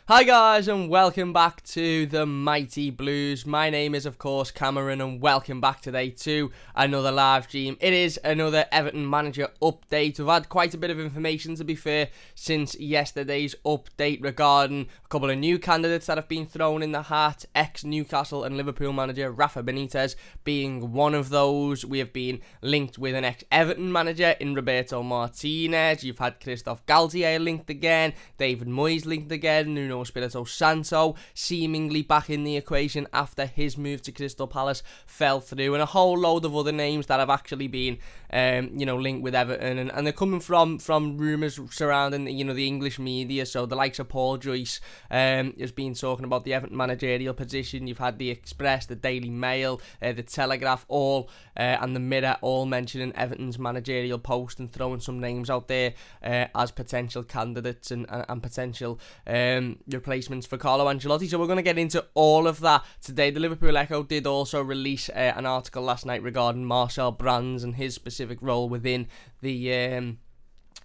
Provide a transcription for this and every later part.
Hi guys and welcome back to the Mighty Blues. My name is of course Cameron and welcome back today to another live stream. It is another Everton manager update. We've had quite a bit of information, to be fair, since yesterday's update regarding a couple of new candidates that have been thrown in the hat. Ex-Newcastle and Liverpool manager Rafa Benitez being one of those. We have been linked with an ex-Everton manager in Roberto Martínez. You've had Christophe Galtier linked again, David Moyes linked again, Nuno Espirito Santo seemingly back in the equation after his move to Crystal Palace fell through, and a whole load of other names that have actually been linked with Everton, and they're coming from rumours surrounding the English media. So the likes of Paul Joyce has been talking about the Everton managerial position. You've had the Express, the Daily Mail, the Telegraph, all and the Mirror all mentioning Everton's managerial post and throwing some names out there as potential candidates and potential replacements for Carlo Ancelotti. So we're going to get into all of that today. The Liverpool Echo did also release an article last night regarding Marcel Brands and his specific role within the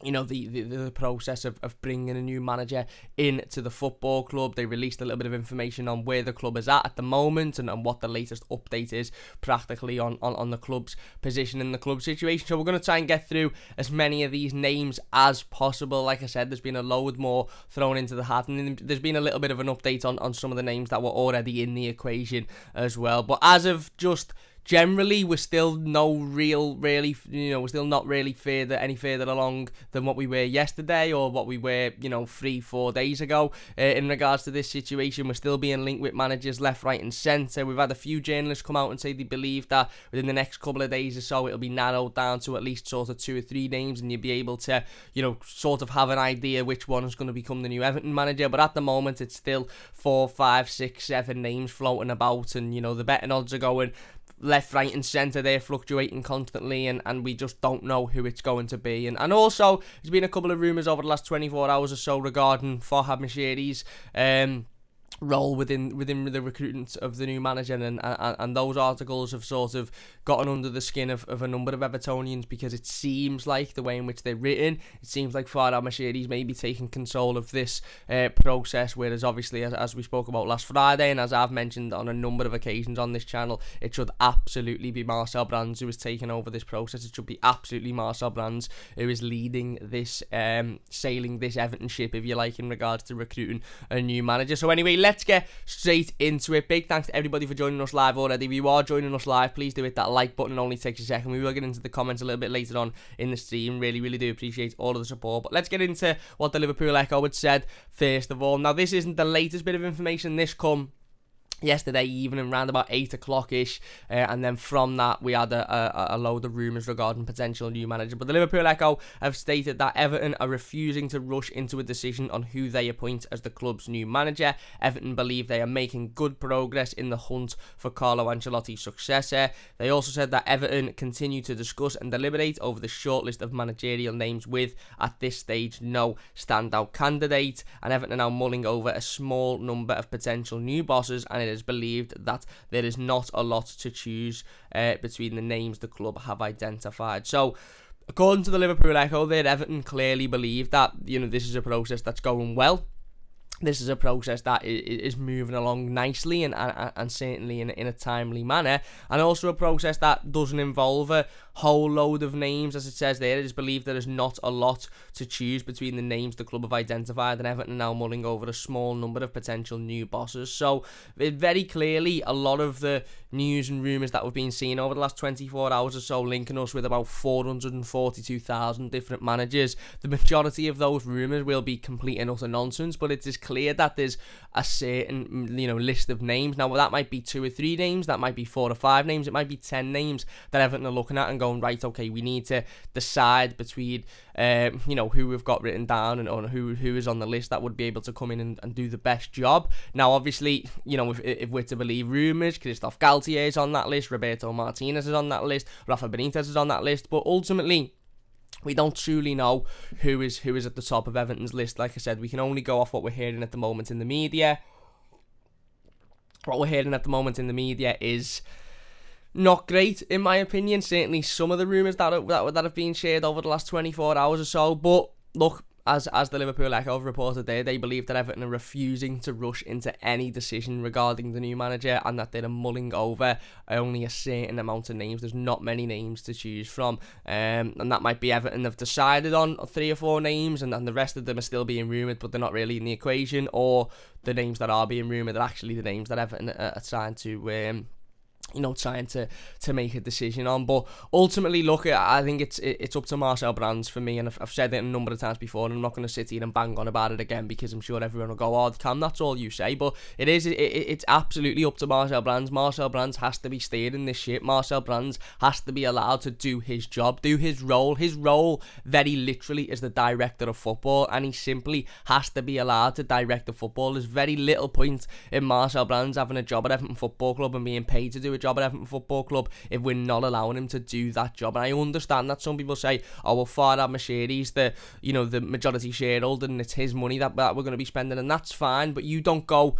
the process of bringing a new manager into the football club. They released a little bit of information on where the club is at the moment and what the latest update is practically on the club's position and the club situation. So we're going to try and get through as many of these names as possible. Like I said, there's been a load more thrown into the hat, and there's been a little bit of an update on some of the names that were already in the equation as well. But as of just generally, we're still we're still not really any further along than what we were yesterday or what we were, 3-4 days ago. In regards to this situation, we're still being linked with managers left, right and centre. We've had a few journalists come out and say they believe that within the next couple of days or so, it'll be narrowed down to at least sort of 2 or 3 names, and you'll be able to, sort of have an idea which one is going to become the new Everton manager. But at the moment, it's still 4, 5, 6, 7 names floating about, and, the betting odds are going left, right and centre. They're fluctuating constantly, and we just don't know who it's going to be. And also, there's been a couple of rumours over the last 24 hours or so regarding Farhad Moshiri's role within the recruitment of the new manager, and those articles have sort of gotten under the skin of a number of Evertonians, because it seems like the way in which they're written, it seems like Farhad Moshiri's maybe taking control of this process, whereas obviously as we spoke about last Friday, and as I've mentioned on a number of occasions on this channel, it should absolutely be Marcel Brands who is taking over this process. It should be absolutely Marcel Brands who is leading this sailing this Everton ship, if you like, in regards to recruiting a new manager. So anyway, let's get straight into it. Big thanks to everybody for joining us live already. If you are joining us live, please do hit that like button. It only takes a second. We will get into the comments a little bit later on in the stream. Really do appreciate all of the support. But let's get into what the Liverpool Echo had said first of all. Now, this isn't the latest bit of information. This come yesterday evening around about 8 o'clock ish, and then from that we had a load of rumours regarding potential new manager. But the Liverpool Echo have stated that Everton are refusing to rush into a decision on who they appoint as the club's new manager. Everton believe they are making good progress in the hunt for Carlo Ancelotti's successor. They also said that Everton continue to discuss and deliberate over the shortlist of managerial names with, at this stage, no standout candidate, and Everton are now mulling over a small number of potential new bosses, and it is believed that there is not a lot to choose between the names the club have identified. So, according to the Liverpool Echo, Everton clearly believe that this is a process that's going well. This is a process that is moving along nicely and certainly in a timely manner, and also a process that doesn't involve a whole load of names. As it says there, it is believed there is not a lot to choose between the names the club have identified, and Everton are now mulling over a small number of potential new bosses. So very clearly, a lot of the news and rumours that we've been seeing over the last 24 hours or so linking us with about 442,000 different managers. The majority of those rumours will be complete and utter nonsense, but it is clear that there's a certain list of names. Now, that might be 2 or 3 names, that might be 4 or 5 names, it might be 10 names that Everton are looking at and going, right, okay, we need to decide between who we've got written down and who is on the list that would be able to come in and do the best job. Now, obviously, if we're to believe rumours, Christophe Galtier is on that list, Roberto Martínez is on that list, Rafa Benitez is on that list, but ultimately we don't truly know who is at the top of Everton's list. Like I said, we can only go off what we're hearing at the moment in the media. What we're hearing at the moment in the media is not great, in my opinion. Certainly some of the rumours that have been shared over the last 24 hours or so. But look, as the Liverpool Echo have reported there, they believe that Everton are refusing to rush into any decision regarding the new manager, and that they're mulling over only a certain amount of names. There's not many names to choose from, and that might be Everton have decided on 3 or 4 names, and the rest of them are still being rumoured, but they're not really in the equation, or the names that are being rumoured are actually the names that Everton are trying to trying to make a decision on. But ultimately, look, I think it's up to Marcel Brands for me, and I've said it a number of times before, and I'm not going to sit here and bang on about it again, because I'm sure everyone will go, "Oh, Cam, that's all you say." But it's absolutely up to Marcel Brands. Marcel Brands has to be steering this ship. Marcel Brands has to be allowed to do his job, do his role. His role, very literally, is the director of football, and he simply has to be allowed to direct the football. There's very little point in Marcel Brands having a job at Everton Football Club and being paid to do a job at Everton Football Club if we're not allowing him to do that job. And I understand that some people say, "Oh, well, Farhad Moshiri's the majority shareholder, and it's his money that we're going to be spending," and that's fine. But you don't go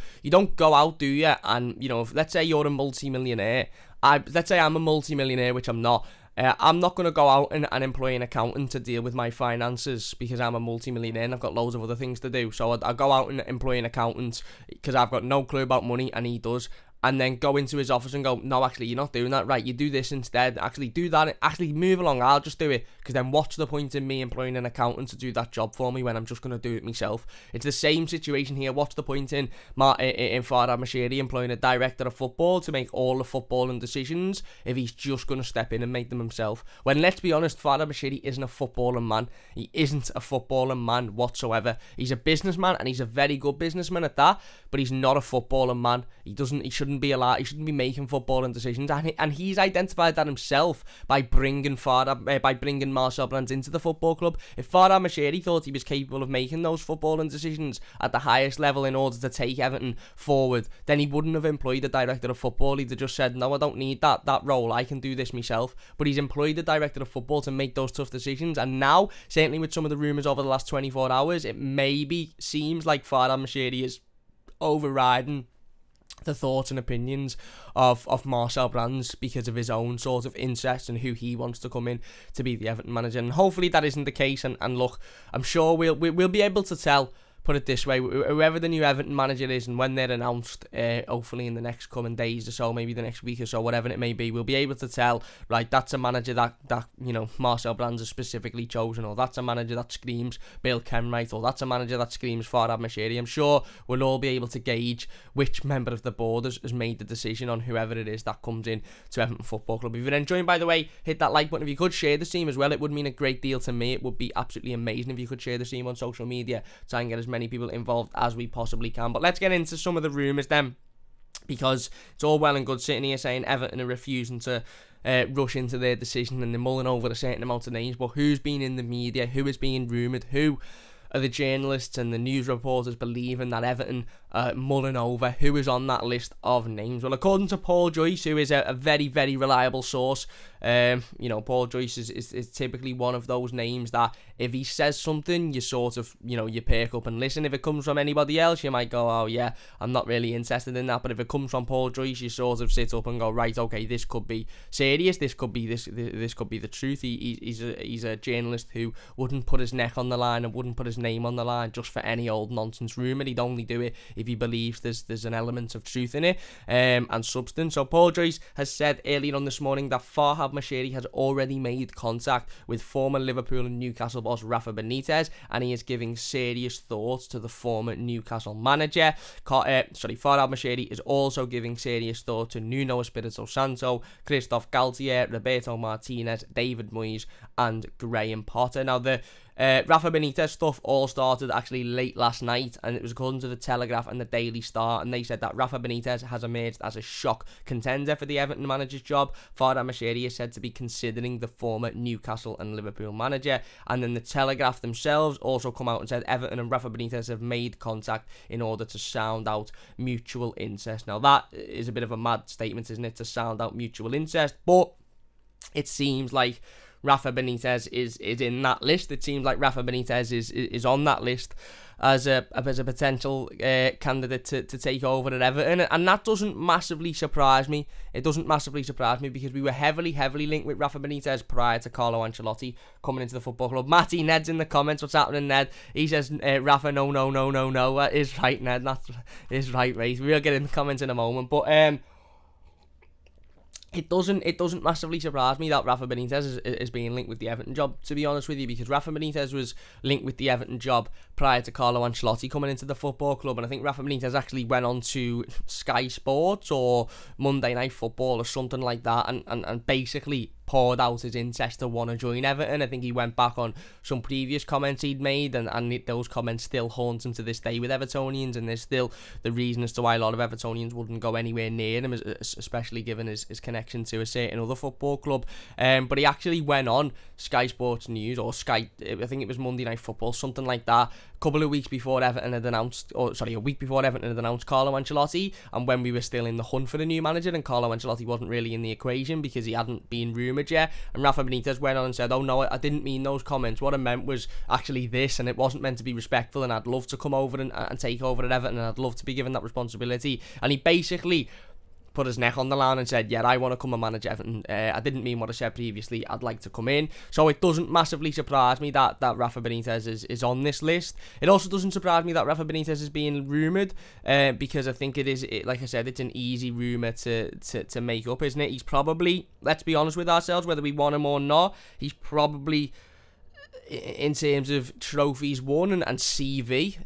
out, do you? And if, let's say you're a multi-millionaire. Let's say I'm a multi-millionaire, which I'm not. I'm not going to go out and employ an accountant to deal with my finances because I'm a multi-millionaire and I've got loads of other things to do. So I go out and employ an accountant because I've got no clue about money and he does. And then go into his office and go, "No, actually, you're not doing that right. You do this instead. Actually, do that. Actually, move along. I'll just do it." Because then what's the point in me employing an accountant to do that job for me when I'm just going to do it myself? It's the same situation here. What's the point in Farhad Moshiri employing a director of football to make all the footballing decisions if he's just going to step in and make them himself? When, let's be honest, Farhad Moshiri isn't a footballing man. He isn't a footballing man whatsoever. He's a businessman, and he's a very good businessman at that, but he's not a footballing man. He shouldn't be allowed. He shouldn't be making footballing decisions, and he's identified that himself by bringing Marcel Brands into the football club. If Farhad Moshiri thought he was capable of making those footballing decisions at the highest level in order to take Everton forward, then he wouldn't have employed a director of football. He'd have just said, "No, I don't need that role. I can do this myself." But he's employed a director of football to make those tough decisions, and now, certainly with some of the rumours over the last 24 hours, it maybe seems like Farhad Moshiri is overriding the thoughts and opinions of Marcel Brands because of his own sort of interest and who he wants to come in to be the Everton manager. And hopefully that isn't the case. And look, I'm sure we'll be able to tell, put it this way, whoever the new Everton manager is, and when they're announced, hopefully in the next coming days or so, maybe the next week or so, whatever it may be, we'll be able to tell, right, that's a manager that Marcel Brands has specifically chosen, or that's a manager that screams Bill Kenwright, or that's a manager that screams Farhad Moshiri. I'm sure we'll all be able to gauge which member of the board has made the decision on whoever it is that comes in to Everton Football Club. If you're enjoying, by the way, hit that like button. If you could share the stream as well, it would mean a great deal to me. It would be absolutely amazing if you could share the stream on social media, try and get as many people involved as we possibly can. But let's get into some of the rumours then, because it's all well and good sitting here saying Everton are refusing to rush into their decision and they're mulling over a certain amount of names. But who's been in the media? Who is being rumoured? Who are the journalists and the news reporters believing that Everton mulling over? Who is on that list of names? Well, according to Paul Joyce, who is a very, very reliable source, Paul Joyce is typically one of those names that if he says something, you sort of, you perk up and listen. If it comes from anybody else, you might go, "Oh yeah, I'm not really interested in that." But if it comes from Paul Joyce, you sort of sit up and go, "Right, okay, this could be serious. This could be this could be the truth." He's a journalist who wouldn't put his neck on the line and wouldn't put his name on the line just for any old nonsense rumour. He'd only do it if he believes there's an element of truth in it and substance. So Paul Joyce has said earlier on this morning that Farhad Moshiri has already made contact with former Liverpool and Newcastle boss Rafa Benitez, and he is giving serious thoughts to the former Newcastle manager. Farhad Moshiri is also giving serious thought to Nuno Espirito Santo, Christophe Galtier, Roberto Martínez, David Moyes and Graham Potter. Now the Rafa Benitez stuff all started actually late last night, and it was according to the Telegraph and the Daily Star, and they said that Rafa Benitez has emerged as a shock contender for the Everton manager's job. Farhad Moshiri is said to be considering the former Newcastle and Liverpool manager, and then the Telegraph themselves also come out and said Everton and Rafa Benitez have made contact in order to sound out mutual interest. Now that is a bit of a mad statement, isn't it, to sound out mutual interest, but it seems like Rafa Benitez is in that list. It seems like Rafa Benitez is on that list as a potential candidate to take over at Everton, and that doesn't massively surprise me. It doesn't massively surprise me because we were heavily linked with Rafa Benitez prior to Carlo Ancelotti coming into the football club. Matty Ned's in the comments. What's happening, Ned? He says Rafa, no. That is right, Ned. That is right, mate. We'll get in the comments in a moment, but It doesn't massively surprise me that Rafa Benitez is being linked with the Everton job, to be honest with you, because Rafa Benitez was linked with the Everton job prior to Carlo Ancelotti coming into the football club, and I think Rafa Benitez actually went on to Sky Sports or Monday Night Football or something like that, and basically poured out his interest to want to join Everton. I think he went back on some previous comments he'd made, and those comments still haunt him to this day with Evertonians, and there's still the reason as to why a lot of Evertonians wouldn't go anywhere near him, especially given his connection to a certain other football club. But he actually went on Sky Sports News, or Sky, I think it was Monday Night Football, something like that, a couple of weeks before Everton had announced, a week before Everton had announced Carlo Ancelotti, and when we were still in the hunt for a new manager, and Carlo Ancelotti wasn't really in the equation because he hadn't been rumoured yet. And Rafa Benitez went on and said, oh no, I didn't mean those comments. What I meant was actually this, and it wasn't meant to be respectful, and I'd love to come over and take over at Everton, and I'd love to be given that responsibility. And he basically put his neck on the line and said, yeah, I want to come and manage Everton. I didn't mean what I said previously. I'd like to come in. So it doesn't massively surprise me that Rafa Benitez is on this list. It also doesn't surprise me that Rafa Benitez is being rumoured, because I think like I said, it's an easy rumour to make up, isn't it? He's probably, let's be honest with ourselves, whether we want him or not, he's probably, in terms of trophies won and CV,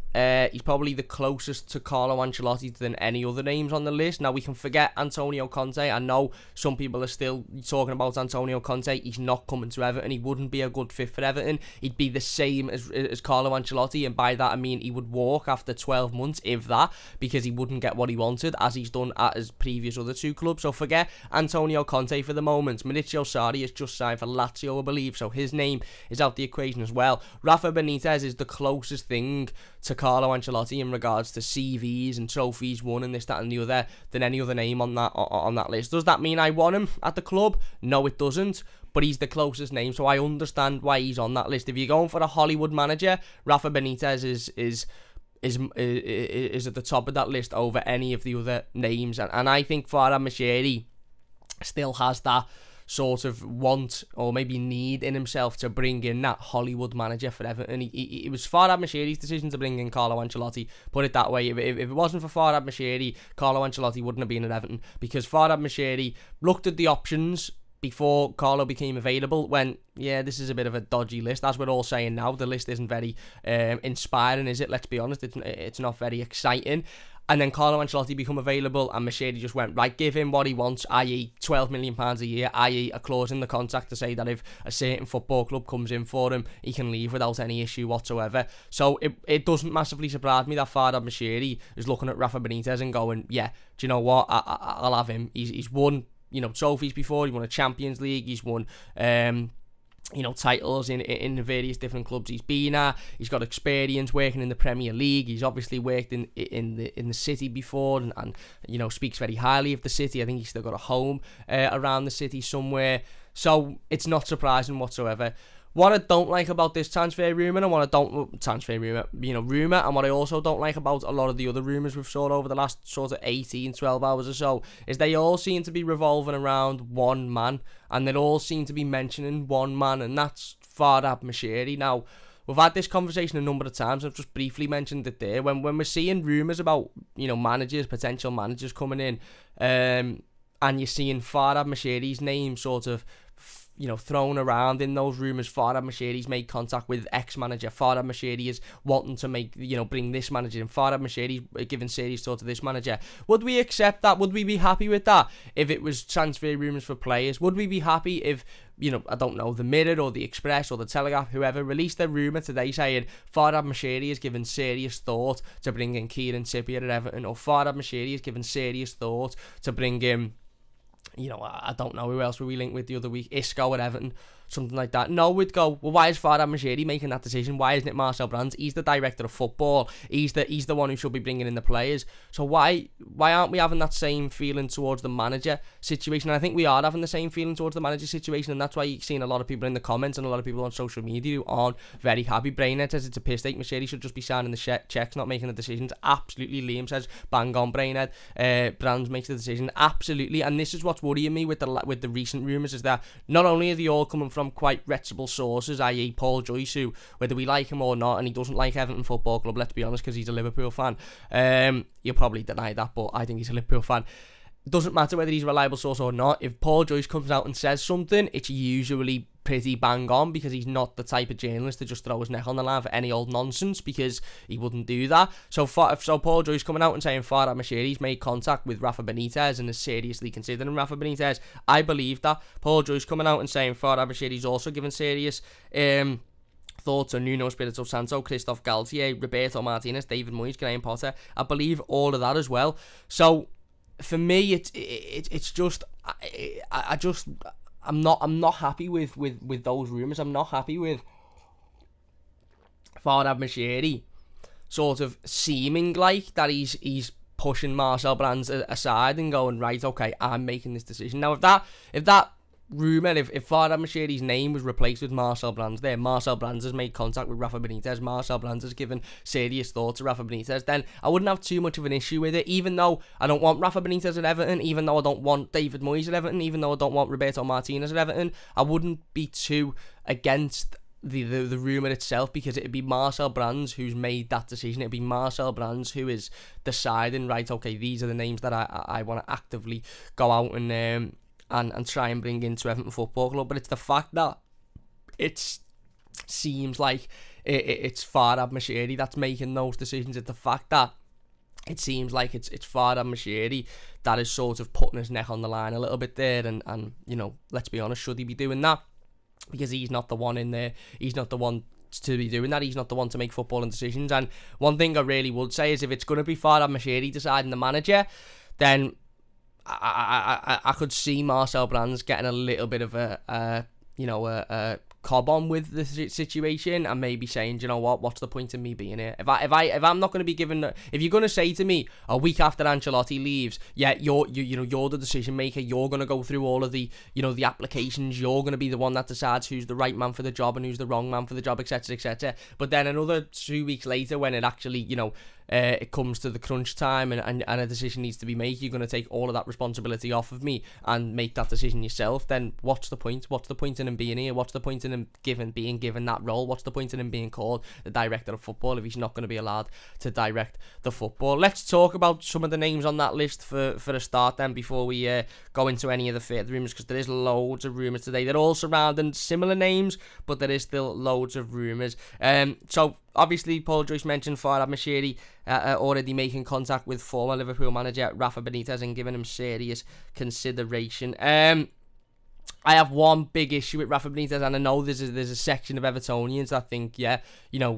he's probably the closest to Carlo Ancelotti than any other names on the list. Now, we can forget Antonio Conte. I know some people are still talking about Antonio Conte. He's not coming to Everton. He wouldn't be a good fit for Everton. He'd be the same as Carlo Ancelotti, and by that I mean he would walk after 12 months, if that, because he wouldn't get what he wanted, as he's done at his previous other two clubs. So forget Antonio Conte for the moment. Maurizio Sarri has just signed for Lazio, I believe, so his name is out the equation as well. Rafa Benitez is the closest thing to Carlo Ancelotti in regards to CVs and trophies won and this, that and the other than any other name on that list. Does that mean I want him at the club? No, it doesn't, but he's the closest name, so I understand why he's on that list. If you're going for a Hollywood manager, Rafa Benitez is at the top of that list over any of the other names, and I think Farhad Moshiri still has that sort of want or maybe need in himself to bring in that Hollywood manager for Everton. It was Farhad Moshiri's decision to bring in Carlo Ancelotti, put it that way. If it wasn't for Farhad Moshiri, Carlo Ancelotti wouldn't have been at Everton, because Farhad Moshiri looked at the options before Carlo became available, went, yeah, this is a bit of a dodgy list. As we're all saying now, the list isn't very inspiring, is it? Let's be honest, it's not very exciting. And then Carlo Ancelotti become available, and Moshiri just went, right, give him what he wants, i.e. £12 million a year, i.e. a clause in the contract to say that if a certain football club comes in for him, he can leave without any issue whatsoever. So it doesn't massively surprise me that Farhad Moshiri is looking at Rafa Benitez and going, yeah, do you know what, I'll have him. He's won, trophies before. He won a Champions League. He's won titles in the various different clubs he's been at. He's got experience working in the Premier League. He's obviously worked in the city before, and speaks very highly of the city. I think he's still got a home around the city somewhere. So it's not surprising whatsoever. What I don't like about this transfer rumour, and what I also don't like about a lot of the other rumours we've saw over the last sort of 12 hours or so, is they all seem to be revolving around one man, and they all seem to be mentioning one man, and that's Farhad Moshiri. Now, we've had this conversation a number of times. I've just briefly mentioned it there. When we're seeing rumours about, potential managers coming in, and you're seeing Farhad Moshiri's name sort of thrown around in those rumours. Farhad Moshiri's made contact with ex-manager. Farhad Moshiri is wanting to bring this manager in. Farhad Moshiri's giving serious thought to this manager. Would we accept that? Would we be happy with that if it was transfer rumours for players? Would we be happy if, I don't know, the Mirror or the Express or the Telegraph, whoever, released a rumour today saying Farhad Moshiri is given serious thought to bring in Kieran Trippier at Everton, or Farhad Moshiri is given serious thought to bring in, I don't know who else were we linked with the other week, Isco at Everton. something like that. No, we'd go, well, why is Farhad Moshiri making that decision? Why isn't it Marcel Brands? He's the director of football. He's the one who should be bringing in the players. So why aren't we having that same feeling towards the manager situation? And I think we are having the same feeling towards the manager situation, and that's why you're seeing a lot of people in the comments and a lot of people on social media who aren't very happy. Brainerd says it's a piss take. Moshiri should just be signing the checks, not making the decisions. Absolutely. Liam says bang on, Brainerd. Brands makes the decision. Absolutely. And this is what's worrying me with the recent rumours, is that not only are they all coming from quite reputable sources, i.e. Paul Joyce, who, whether we like him or not, and he doesn't like Everton Football Club, let's be honest, because he's a Liverpool fan. You'll probably deny that, but I think he's a Liverpool fan. Doesn't matter whether he's a reliable source or not. If Paul Joyce comes out and says something, it's usually pretty bang on, because he's not the type of journalist to just throw his neck on the line for any old nonsense, because he wouldn't do that. So Paul Joyce coming out and saying Farhad Moshiri's made contact with Rafa Benitez and is seriously considering Rafa Benitez, I believe that. Paul Joyce coming out and saying Farhad Moshiri's also given serious thoughts on Nuno Espirito Santo, Christophe Galtier, Roberto Martínez, David Moyes, Graham Potter. I believe all of that as well. So for me, it's just I'm not happy with those rumours. I'm not happy with Farhad Moshiri sort of seeming like that he's pushing Marcel Brands aside and going, right, okay, I'm making this decision. Now, if that rumour, if Farhad Moshiri's name was replaced with Marcel Brands there, Marcel Brands has made contact with Rafa Benitez, Marcel Brands has given serious thought to Rafa Benitez, then I wouldn't have too much of an issue with it, even though I don't want Rafa Benitez at Everton, even though I don't want David Moyes at Everton, even though I don't want Roberto Martínez at Everton. I wouldn't be too against the rumour itself, because it'd be Marcel Brands who's made that decision. It'd be Marcel Brands who is deciding, right, okay, these are the names that I want to actively go out and try and bring into Everton Football Club. But it's the fact that it seems like it's Farhad Moshiri that's making those decisions. It's the fact that it seems like it's Farhad Moshiri that is sort of putting his neck on the line a little bit there, and you know, let's be honest, should he be doing that? Because he's not the one in there. He's not the one to be doing that. He's not the one to make footballing decisions. And one thing I really would say is, if it's going to be Farhad Moshiri deciding the manager, then I could see Marcel Brands getting a little bit of a cob on with the situation, and maybe saying, you know what's the point of me being here? If I'm not going to be given, if you're going to say to me a week after Ancelotti leaves, yeah, you're the decision maker, you're going to go through all of the the applications, you're going to be the one that decides who's the right man for the job and who's the wrong man for the job, etc, etc. But then another 2 weeks later, when it actually it comes to the crunch time and a decision needs to be made, you're going to take all of that responsibility off of me and make that decision yourself. Then what's the point? What's the point in him being here? What's the point in him being given that role? What's the point in him being called the director of football if he's not going to be allowed to direct the football? Let's talk about some of the names on that list for a start then, before we go into any of the further rumours, because there is loads of rumours today. They're all surrounding similar names, but there is still loads of rumours. So obviously, Paul Joyce mentioned Farhad Moshiri already making contact with former Liverpool manager Rafa Benitez and giving him serious consideration. I have one big issue with Rafa Benitez, and I know there's a section of Evertonians that think,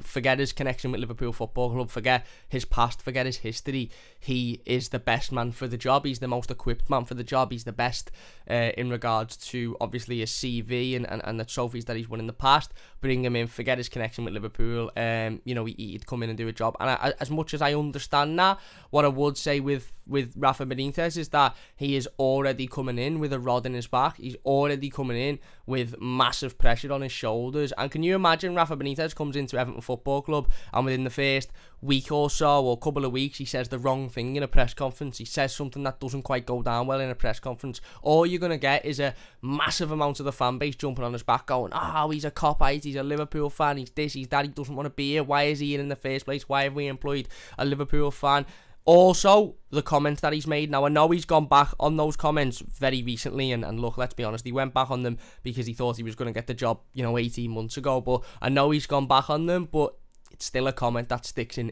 forget his connection with Liverpool Football Club, forget his past, forget his history. He is the best man for the job. He's the most equipped man for the job. He's the best in regards to, obviously, his CV and the trophies that he's won in the past. Bring him in, forget his connection with Liverpool. He'd come in and do a job. And as much as I understand that, what I would say with Rafa Benitez is that he is already coming in with a rod in his back. He's already coming in with massive pressure on his shoulders. And can you imagine Rafa Benitez comes into Everton Football Club and within the first week or so, or couple of weeks, he says the wrong thing in a press conference. He says something that doesn't quite go down well in a press conference. All you're going to get is a massive amount of the fan base jumping on his back going, he's a cop-out, he's a Liverpool fan, he's this, he's that, he doesn't want to be here. Why is he here in the first place? Why have we employed a Liverpool fan? Also, the comments that he's made. Now, I know he's gone back on those comments very recently, and look, let's be honest, he went back on them because he thought he was going to get the job, 18 months ago, but I know he's gone back on them, but it's still a comment that sticks in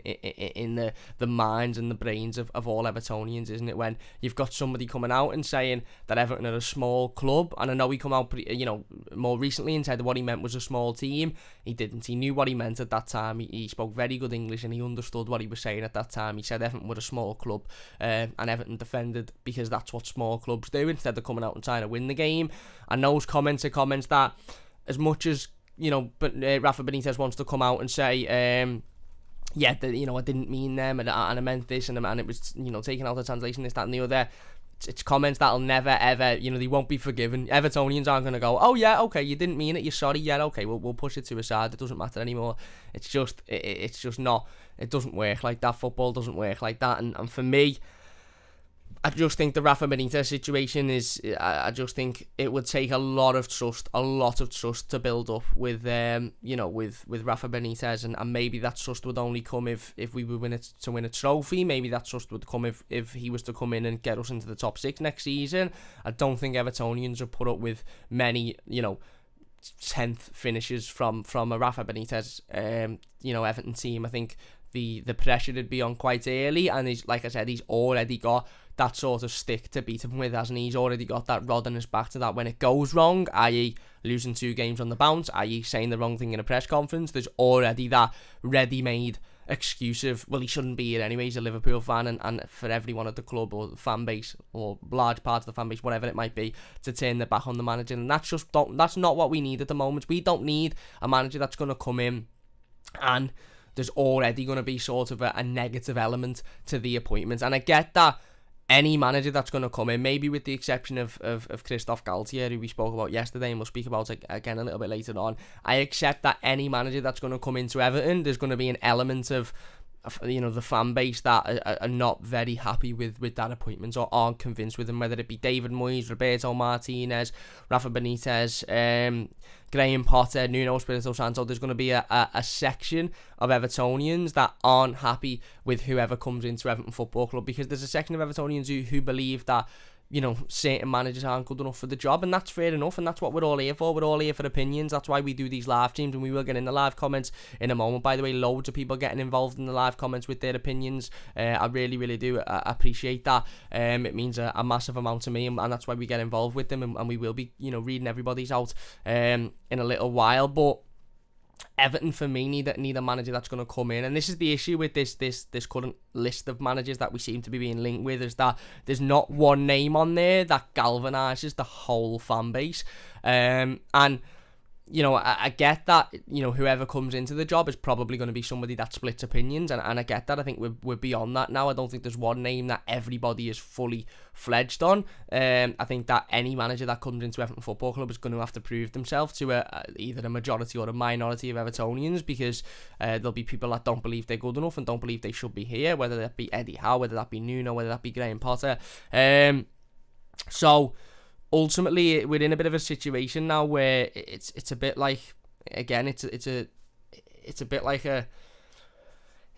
the minds and the brains of all Evertonians, isn't it? When you've got somebody coming out and saying that Everton are a small club, and I know he come out more recently and said that what he meant was a small team. He didn't. He knew what he meant at that time. He spoke very good English and he understood what he was saying at that time. He said Everton were a small club, and Everton defended because that's what small clubs do, instead of coming out and trying to win the game. And those comments are comments that as much as, but Rafa Benitez wants to come out and say, I didn't mean them, and I meant this, and it was, taken out of translation, this, that, and the other. It's comments that'll never, ever, they won't be forgiven. Evertonians aren't going to go, oh, yeah, okay, you didn't mean it, you're sorry, yeah, okay, we'll push it to a side, it doesn't matter anymore. It's just not, it doesn't work like that. Football doesn't work like that, and for me, I just think the Rafa Benitez situation is, I just think it would take a lot of trust to build up with, with Rafa Benitez, and maybe that trust would only come if we would win a trophy. Maybe that trust would come if he was to come in and get us into the top 6 next season. I don't think Evertonians are put up with many, 10th finishes from a Rafa Benitez, Everton team. I think the pressure would be on quite early, and he's, like I said, he's already got that sort of stick to beat him with, hasn't he? He's already got that rod on his back to that when it goes wrong, i.e. losing 2 games on the bounce, i.e. saying the wrong thing in a press conference. There's already that ready-made excuse of, well, he shouldn't be here anyway, he's a Liverpool fan, and for everyone at the club or the fan base, or large part of the fan base, whatever it might be, to turn their back on the manager. And that's not what we need at the moment. We don't need a manager that's going to come in and there's already going to be sort of a negative element to the appointment. And I get that any manager that's going to come in, maybe with the exception of Christophe Galtier, who we spoke about yesterday and we'll speak about again a little bit later on, I accept that any manager that's going to come into Everton, there's going to be an element of the fan base that are not very happy with that appointment or aren't convinced with him, whether it be David Moyes, Roberto Martínez, Rafa Benitez, Graham Potter, Nuno Espirito Santo. There's going to be a section of Evertonians that aren't happy with whoever comes into Everton Football Club, because there's a section of Evertonians who believe that certain managers aren't good enough for the job, and that's fair enough, and that's what we're all here for. We're all here for opinions. That's why we do these live streams, and we will get in the live comments in a moment. By the way, loads of people getting involved in the live comments with their opinions. I really, really do appreciate that. It means a massive amount to me, and that's why we get involved with them, and we will be, reading everybody's out in a little while. But Everton, for me, need a manager that's going to come in, and this is the issue with this current list of managers that we seem to be being linked with, is that there's not one name on there that galvanises the whole fan base, and I get that, whoever comes into the job is probably going to be somebody that splits opinions, and I get that. I think we're beyond that now. I don't think there's one name that everybody is fully fledged on. I think that any manager that comes into Everton Football Club is going to have to prove themselves to either a majority or a minority of Evertonians, because there'll be people that don't believe they're good enough and don't believe they should be here, whether that be Eddie Howe, whether that be Nuno, whether that be Graham Potter. So ultimately, we're in a bit of a situation now where it's a bit like, again, it's a bit like it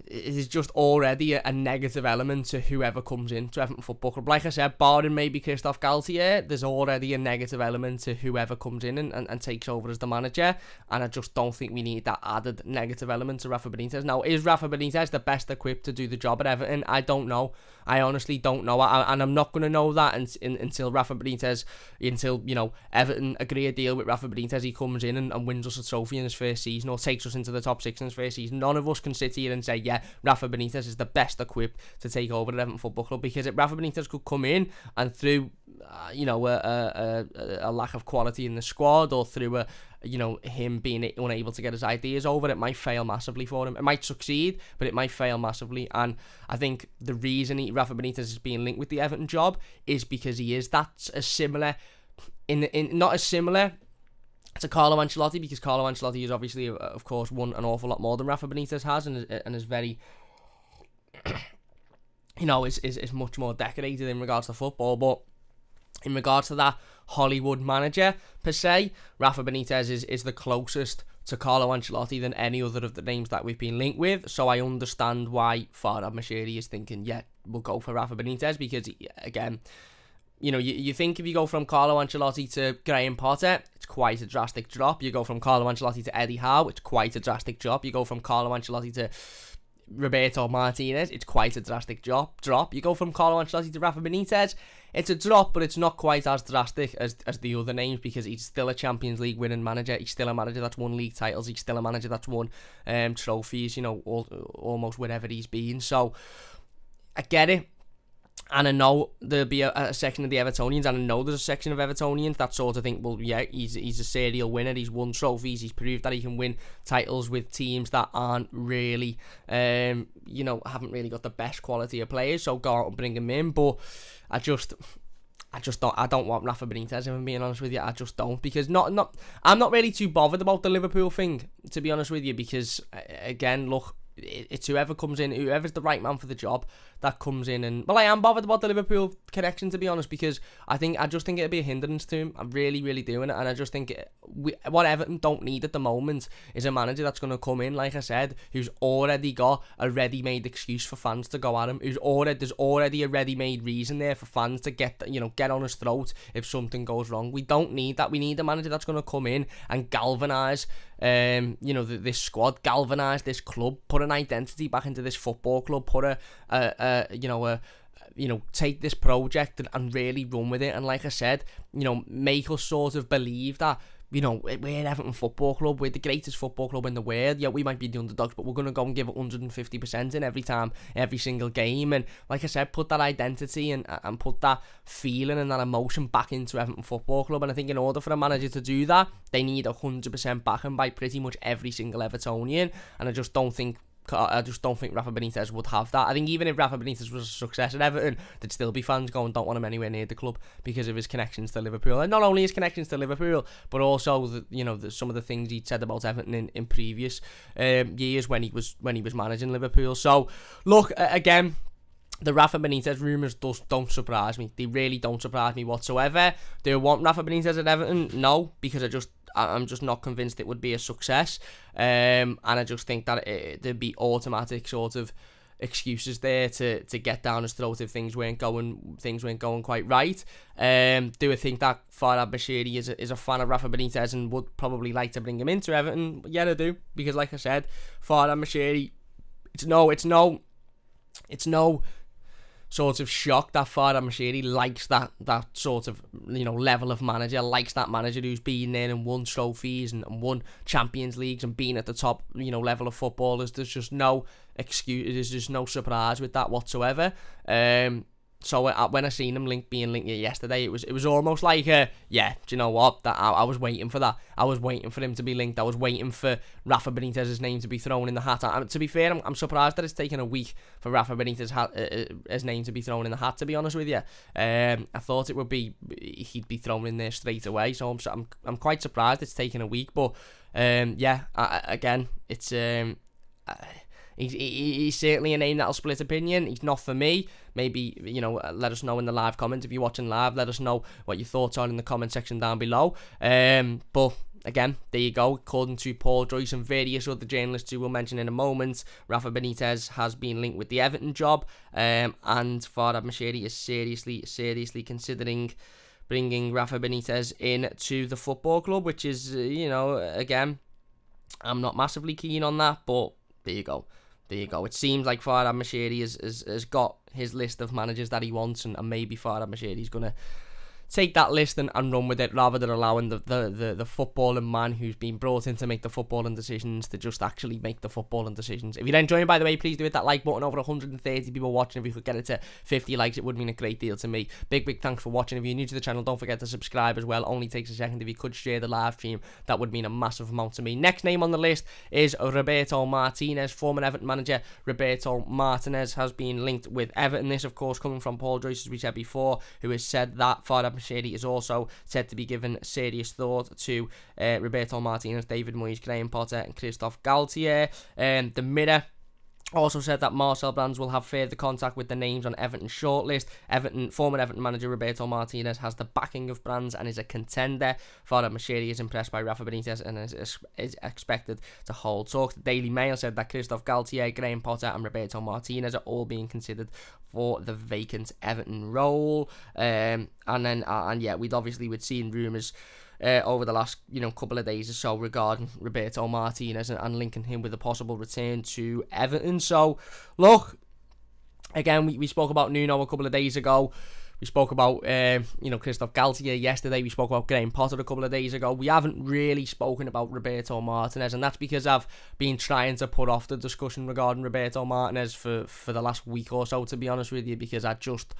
is just already a negative element to whoever comes into Everton Football Club. Like I said, barring maybe Christophe Galtier, there's already a negative element to whoever comes in and takes over as the manager, and I just don't think we need that added negative element to Rafa Benitez. Now, is Rafa Benitez the best equipped to do the job at Everton? I don't know. I honestly don't know, and I'm not going to know that until Rafa Benitez, Everton agree a deal with Rafa Benitez. He comes in and wins us a trophy in his first season, or takes us into the top 6 in his first season. None of us can sit here and say, yeah, Rafa Benitez is the best equipped to take over at Everton Football Club, because if Rafa Benitez could come in and through a lack of quality in the squad, or through him being unable to get his ideas over, it might fail massively for him. It might succeed, but it might fail massively. And I think the reason Rafa Benitez is being linked with the Everton job is because he is not as similar to Carlo Ancelotti, because Carlo Ancelotti is obviously, of course, won an awful lot more than Rafa Benitez has, and is very is much more decorated in regards to football. But in regards to that Hollywood manager per se, Rafa Benitez is the closest to Carlo Ancelotti than any other of the names that we've been linked with. So I understand why Farhad Moshiri is thinking, yeah, we'll go for Rafa Benitez, because again, you think if you go from Carlo Ancelotti to Graham Potter, it's quite a drastic drop. You go from Carlo Ancelotti to Eddie Howe, it's quite a drastic drop. You go from Carlo Ancelotti to Roberto Martínez, it's quite a drastic drop. You go from Carlo Ancelotti to Rafa Benitez, it's a drop, but it's not quite as drastic as the other names, because he's still a Champions League winning manager. He's still a manager that's won league titles. He's still a manager that's won trophies, almost wherever he's been. So I get it. And I know there'll be a section of the Evertonians, and I know there's a section of Evertonians that sort of think, well, yeah, he's a serial winner, he's won trophies, he's proved that he can win titles with teams that aren't really, haven't really got the best quality of players, so go out and bring him in. But I don't want Rafa Benitez, if I'm being honest with you. I just don't, because I'm not really too bothered about the Liverpool thing, to be honest with you, because again, look, it's whoever comes in, whoever's the right man for the job that comes in. And well, I am bothered about the Liverpool connection, to be honest, because I just think it'd be a hindrance to him. I really, really do, and I just think what Everton don't need at the moment is a manager that's going to come in, like I said, who's already got a ready-made excuse for fans to go at him. There's already a ready-made reason there for fans to get on his throat if something goes wrong. We don't need that. We need a manager that's going to come in and galvanise this squad, galvanise this club, put an identity back into this football club, put take this project and really run with it. And like I said, make us sort of believe that, we're Everton Football Club, we're the greatest football club in the world. Yeah, we might be the underdogs, but we're going to go and give it 150% in every single game. And like I said, put that identity and put that feeling and that emotion back into Everton Football Club. And I think in order for a manager to do that, they need 100% backing by pretty much every single Evertonian. And I just don't think Rafa Benitez would have that. I think even if Rafa Benitez was a success at Everton, there'd still be fans going, don't want him anywhere near the club because of his connections to Liverpool. And not only his connections to Liverpool, but also some of the things he'd said about Everton in previous years when he was managing Liverpool. So look, again, the Rafa Benitez rumours don't surprise me. They really don't surprise me whatsoever. Do I want Rafa Benitez at Everton? No, because I'm just not convinced it would be a success. And I just think that there'd be automatic sort of excuses there to get down his throat if things weren't going quite right. Do I think that Farhad Moshiri is a fan of Rafa Benitez and would probably like to bring him into Everton? Yeah, I do, because like I said, Farhad Moshiri, it's no sort of shock that Farhad Moshiri likes that sort of level of manager, likes that manager who's been there and won trophies and won Champions Leagues and been at the top level of footballers. There's just no excuse, there's just no surprise with that whatsoever. So when I seen him being linked yesterday, it was almost like do you know what? That I was waiting for that. I was waiting for him to be linked. I was waiting for Rafa Benitez's name to be thrown in the hat. To be fair, I'm surprised that it's taken a week for Rafa Benitez's name to be thrown in the hat, to be honest with you. I thought he'd be thrown in there straight away. So I'm quite surprised it's taken a week. But again, it's He's certainly a name that'll split opinion. He's not for me. Maybe, let us know in the live comments. If you're watching live, let us know what your thoughts are in the comment section down below. But again, there you go. According to Paul Joyce and various other journalists who we'll mention in a moment, Rafa Benitez has been linked with the Everton job. And Farhad Moshiri is seriously considering bringing Rafa Benitez in to the football club, which is, again, I'm not massively keen on that, but there you go. It seems like Farhad Moshiri has got his list of managers that he wants, and maybe Farhad Moshiri is going to take that list and run with it, rather than allowing the footballing man who's been brought in to make the footballing decisions to just actually make the footballing decisions. If you're enjoying, by the way, please do hit that like button. Over 130 people watching. If we could get it to 50 likes, it would mean a great deal to me. Big thanks for watching. If you're new to the channel, don't forget to subscribe as well. Only takes a second. If you could share the live stream, that would mean a massive amount to me. Next name on the list is Roberto Martínez. Former Everton manager Roberto Martínez has been linked with Everton. This, of course, coming from Paul Joyce, as we said before, who has said that Farhad Moshiri is also said to be given serious thought to Roberto Martínez, David Moyes, Graham Potter and Christophe Galtier. The Mirror also said that Marcel Brands will have further contact with the names on Everton's shortlist. Former Everton manager Roberto Martínez has the backing of Brands and is a contender. Farhad Moshiri is impressed by Rafa Benitez and is expected to hold talks. The Daily Mail said that Christophe Galtier, Graham Potter and Roberto Martínez are all being considered for the vacant Everton role. We'd seen rumours over the last couple of days or so regarding Roberto Martínez and linking him with a possible return to Everton. So look, again, we spoke about Nuno a couple of days ago. We spoke about, Christophe Galtier yesterday. We spoke about Graham Potter a couple of days ago. We haven't really spoken about Roberto Martínez, and that's because I've been trying to put off the discussion regarding Roberto Martínez for the last week or so, to be honest with you, because I just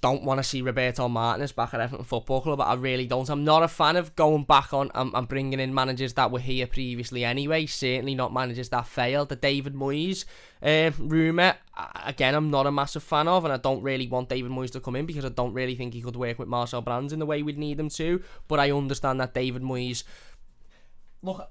don't want to see Roberto Martínez back at Everton Football Club. I really don't. I'm not a fan of going back on and bringing in managers that were here previously anyway. Certainly not managers that failed. The David Moyes rumour, again, I'm not a massive fan of, and I don't really want David Moyes to come in because I don't really think he could work with Marcel Brands in the way we'd need him to. But I understand that David Moyes... I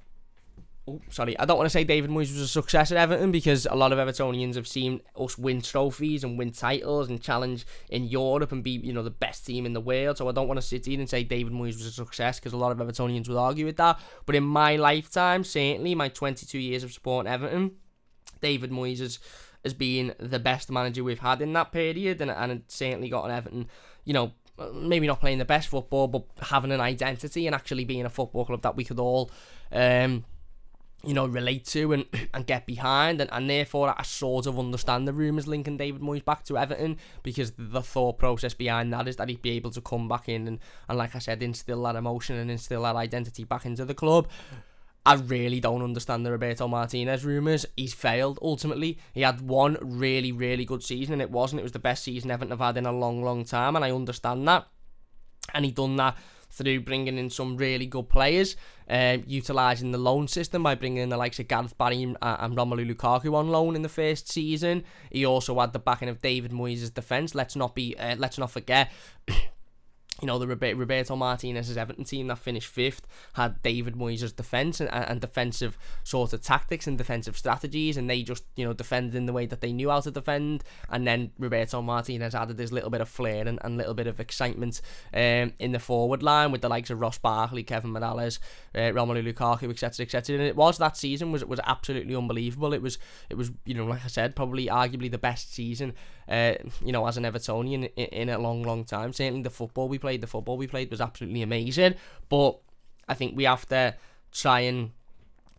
don't want to say David Moyes was a success at Everton, because a lot of Evertonians have seen us win trophies and win titles and challenge in Europe and be, the best team in the world. So I don't want to sit here and say David Moyes was a success, because a lot of Evertonians would argue with that. But in my lifetime, certainly my 22 years of supporting Everton, David Moyes has been the best manager we've had in that period, and it's certainly got an Everton, maybe not playing the best football, but having an identity and actually being a football club that we could all relate to and get behind, and therefore I sort of understand the rumours linking David Moyes back to Everton, because the thought process behind that is that he'd be able to come back in and like I said, instill that emotion and instill that identity back into the club. I really don't understand the Roberto Martínez rumours. He's failed, ultimately. He had one really, really good season, and it was the best season Everton have had in a long, long time, and I understand that. And he done that through bringing in some really good players, utilising the loan system by bringing in the likes of Gareth Barry and Romelu Lukaku on loan in the first season. He also had the backing of David Moyes' defence. Let's not forget. The Roberto Martínez's Everton team that finished 5th had David Moyes' defence and defensive sort of tactics and defensive strategies, and they just, defended in the way that they knew how to defend. And then Roberto Martínez added this little bit of flair and a little bit of excitement in the forward line with the likes of Ross Barkley, Kevin Morales, Romelu Lukaku, etc., etc. And it was, that season was absolutely unbelievable. It was like I said, probably arguably the best season as an Evertonian in a long, long time. Certainly the football we played was absolutely amazing. But I think we have to try and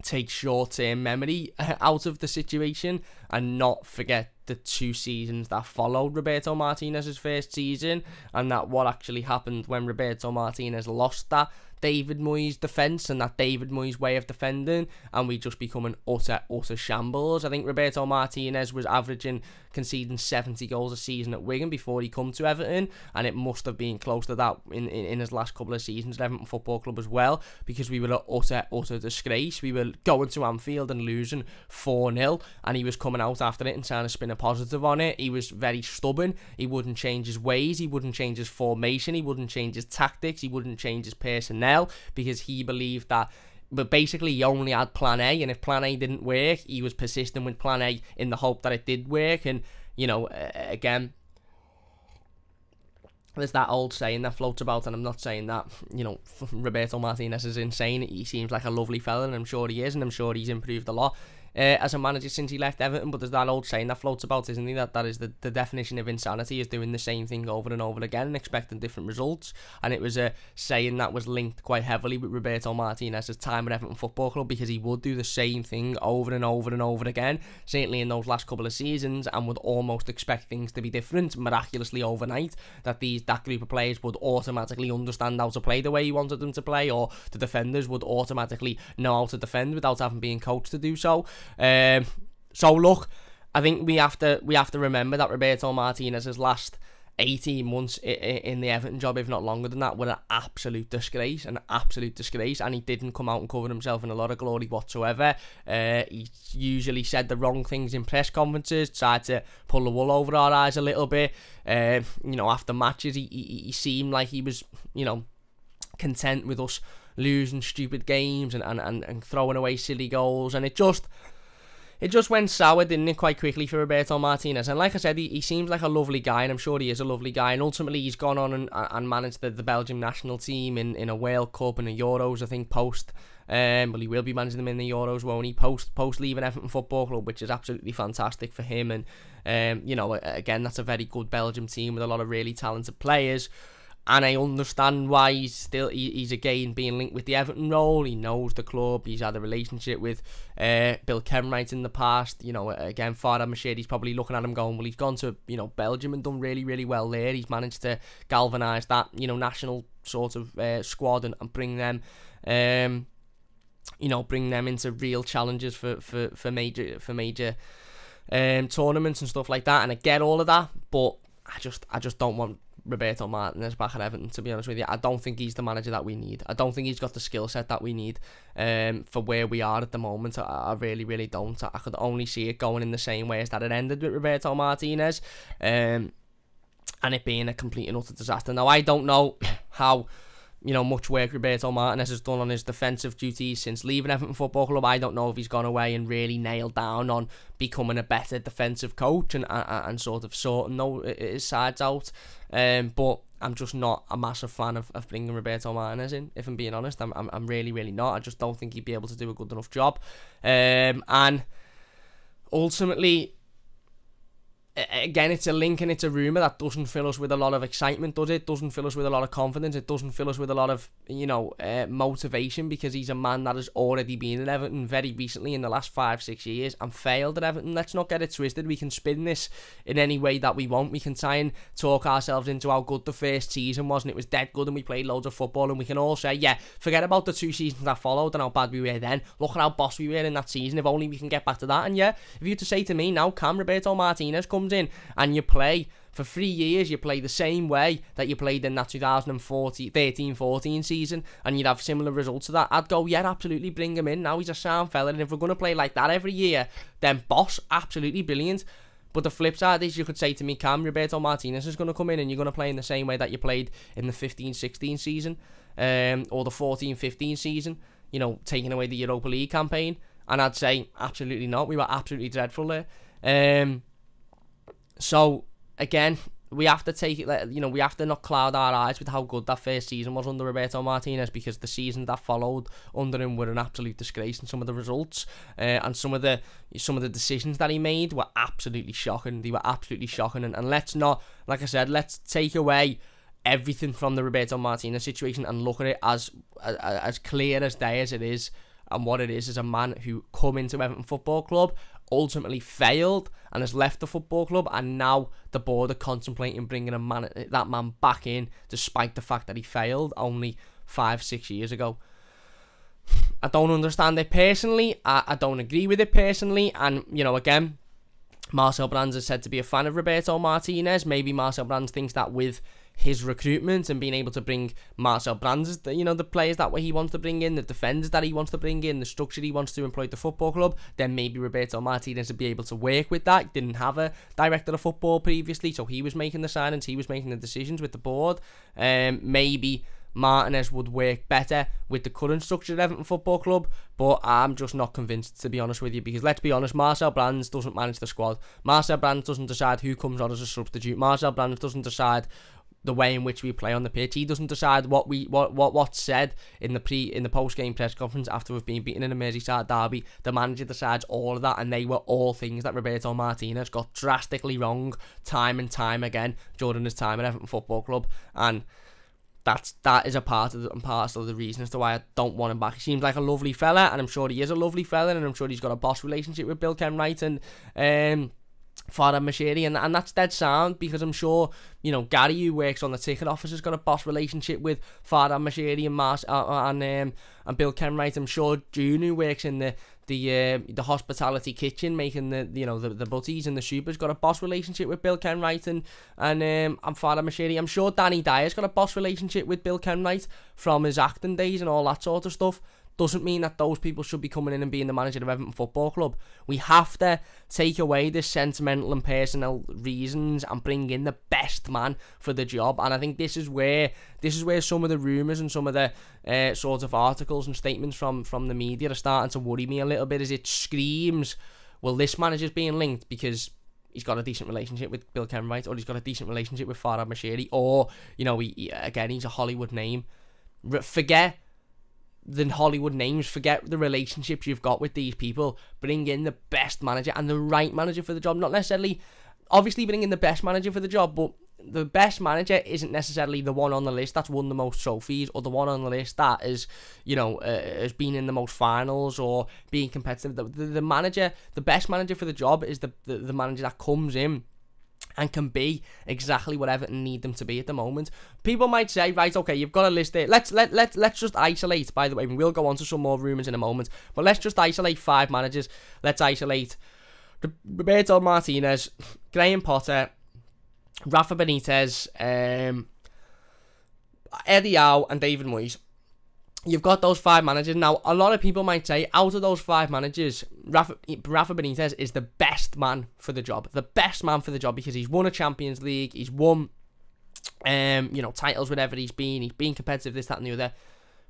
take short-term memory out of the situation and not forget the 2 seasons that followed Roberto Martínez's first season, and that what actually happened when Roberto Martínez lost that David Moyes defence and that David Moyes way of defending, and we just become an utter shambles. I think Roberto Martínez was conceding 70 goals a season at Wigan before he come to Everton, and it must have been close to that in his last couple of seasons at Everton Football Club as well, because we were an utter disgrace. We were going to Anfield and losing 4-0, and he was coming out after it and trying to spin a positive on it. He was very stubborn. He wouldn't change his ways. He wouldn't change his formation. He wouldn't change his tactics. He wouldn't change his personnel, because he believed that, but basically he only had plan A, and if plan A didn't work, he was persistent with plan A in the hope that it did work. And again, there's that old saying that floats about, and I'm not saying that Roberto Martínez is insane. He seems like a lovely fella, and I'm sure he is, and I'm sure he's improved a lot as a manager since he left Everton. But there's that old saying that floats about, isn't he, that is the definition of insanity, is doing the same thing over and over again and expecting different results. And it was a saying that was linked quite heavily with Roberto Martínez's time at Everton Football Club, because he would do the same thing over and over and over again, certainly in those last couple of seasons, and would almost expect things to be different miraculously overnight, that group of players would automatically understand how to play the way he wanted them to play, or the defenders would automatically know how to defend without having been coached to do so. So look, I think we have to remember that Roberto Martínez's last 18 months in the Everton job, if not longer than that, were an absolute disgrace, and he didn't come out and cover himself in a lot of glory whatsoever. He usually said the wrong things in press conferences, tried to pull the wool over our eyes a little bit. After matches, he seemed like he was, content with us losing stupid games and throwing away silly goals, and it just went sour, didn't it, quite quickly for Roberto Martínez. And like I said, he seems like a lovely guy, and I'm sure he is a lovely guy, and ultimately he's gone on and managed the Belgium national team in a World Cup and a Euros, I think, post. Well, he will be managing them in the Euros, won't he, post leaving Everton Football Club, which is absolutely fantastic for him. And again, that's a very good Belgium team with a lot of really talented players. And I understand why he's again being linked with the Everton role. He knows the club. He's had a relationship with Bill Kenwright in the past. Again, Farhad Moshiri's probably looking at him going, well, he's gone to, Belgium and done really, really well there. He's managed to galvanise that, national sort of squad and bring them, bring them into real challenges for major tournaments and stuff like that. And I get all of that, but I just don't want Roberto Martínez back at Everton, to be honest with you. I don't think he's the manager that we need. I don't think he's got the skill set that we need for where we are at the moment. I really, really don't. I could only see it going in the same way as that it ended with Roberto Martínez, and it being a complete and utter disaster. Now, I don't know how much work Roberto Martínez has done on his defensive duties since leaving Everton Football Club. I don't know if he's gone away and really nailed down on becoming a better defensive coach and sort of sorting his sides out. But I'm just not a massive fan of bringing Roberto Martínez in, if I'm being honest. I'm really, really not. I just don't think he'd be able to do a good enough job. And ultimately, again, it's a link and it's a rumour that doesn't fill us with a lot of excitement, does it? Doesn't fill us with a lot of confidence. It doesn't fill us with a lot of, motivation, because he's a man that has already been at Everton very recently in the last 5-6 years and failed at Everton. Let's not get it twisted. We can spin this in any way that we want. We can try and talk ourselves into how good the first season was, and it was dead good and we played loads of football, and we can all say, yeah, forget about the 2 seasons that followed and how bad we were then. Look at how boss we were in that season. If only we can get back to that. And yeah, if you were to say to me now, can Roberto Martínez comes in and you play for 3 years, you play the same way that you played in that 2013-14 season, and you'd have similar results to that, I'd go, yeah, absolutely, bring him in. Now he's a sound fella, and if we're going to play like that every year, then boss, absolutely brilliant. But the flip side is, you could say to me, Cam, Roberto Martínez is going to come in and you're going to play in the same way that you played in the 15-16 season, or the 14-15 season, taking away the Europa League campaign. And I'd say, absolutely not. We were absolutely dreadful there. So, again, we have to take it, we have to not cloud our eyes with how good that first season was under Roberto Martínez, because the season that followed under him were an absolute disgrace, and some of the results and some of the decisions that he made were absolutely shocking. They were absolutely shocking, and let's not, like I said, let's take away everything from the Roberto Martínez situation and look at it as clear as day as it is, and what it is a man who come into Everton Football Club, ultimately failed and has left the football club, and now the board are contemplating bringing that man back in despite the fact that he failed only 5-6 years ago. I don't understand it personally. I don't agree with it personally, and again, Marcel Brands is said to be a fan of Roberto Martínez. Maybe Marcel Brands thinks that with his recruitment and being able to bring Marcel Brands, the players that way he wants to bring in, the defenders that he wants to bring in, the structure he wants to employ at the football club, then maybe Roberto Martínez would be able to work with that. He didn't have a director of football previously, so he was making the signings, he was making the decisions with the board. Maybe Martínez would work better with the current structure of Everton Football Club, but I'm just not convinced, to be honest with you, because let's be honest, Marcel Brands doesn't manage the squad. Marcel Brands doesn't decide who comes on as a substitute. Marcel Brands doesn't decide the way in which we play on the pitch. He doesn't decide what's said in the post-game press conference after we've been beaten in a Merseyside derby. The manager decides all of that, and they were all things that Roberto Martínez got drastically wrong time and time again during his time at Everton Football Club, and that is a part of and parcel of the reason as to why I don't want him back. He seems like a lovely fella, and I'm sure he is a lovely fella, and I'm sure he's got a boss relationship with Bill Kenwright and Farhad Moshiri, and that's dead sound, because I'm sure Gary, who works on the ticket office, has got a boss relationship with Farhad Moshiri and Bill Kenwright. I'm sure June, who works in the hospitality kitchen making the butties and the soup, has got a boss relationship with Bill Kenwright and Farhad Moshiri. I'm sure Danny Dyer's got a boss relationship with Bill Kenwright from his acting days and all that sort of stuff. Doesn't mean that those people should be coming in and being the manager of Everton Football Club. We have to take away this sentimental and personal reasons and bring in the best man for the job. And I think this is where some of the rumours and some of the sort of articles and statements from the media are starting to worry me a little bit, as it screams, well, this manager's being linked because he's got a decent relationship with Bill Kenwright, or he's got a decent relationship with Farhad Moshiri, or he's a Hollywood name. Forget the Hollywood names, forget the relationships you've got with these people. Bring in the best manager and the right manager for the job. Not necessarily, obviously, bring in the best manager for the job, but the best manager isn't necessarily the one on the list that's won the most trophies, or the one on the list that is, has been in the most finals or being competitive. The manager, the best manager for the job is the manager that comes in and can be exactly what Everton need them to be at the moment. People might say, right, okay, you've got a list there. Let's just isolate. By the way, we'll go on to some more rumours in a moment, but let's just isolate 5 managers. Let's isolate Roberto Martínez, Graham Potter, Rafa Benitez, Eddie Howe, and David Moyes. You've got those 5 managers. Now, a lot of people might say, out of those 5 managers, Rafa Benitez is the best man for the job. The best man for the job, because he's won a Champions League, he's won, titles whenever he's been competitive, this, that, and the other.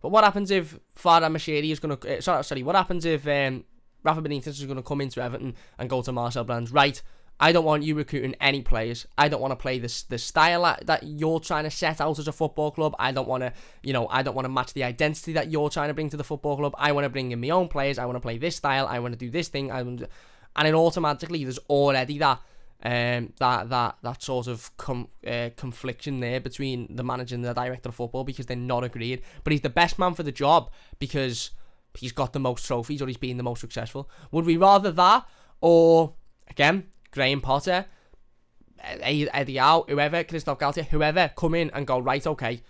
But what happens if Farhad Moshiri is going to... what happens if Rafa Benitez is going to come into Everton and go to Marcel Brands? Right, I don't want you recruiting any players. I don't want to play the style that you're trying to set out as a football club. I don't want to match the identity that you're trying to bring to the football club. I want to bring in my own players. I want to play this style. I want to do this thing. And then automatically there's already that sort of confliction there between the manager and the director of football, because they're not agreed. But he's the best man for the job because he's got the most trophies, or he's been the most successful. Would we rather that, or again, Graham Potter, Eddie Howe, whoever, Christophe Galtier, whoever, come in and go, right, okay,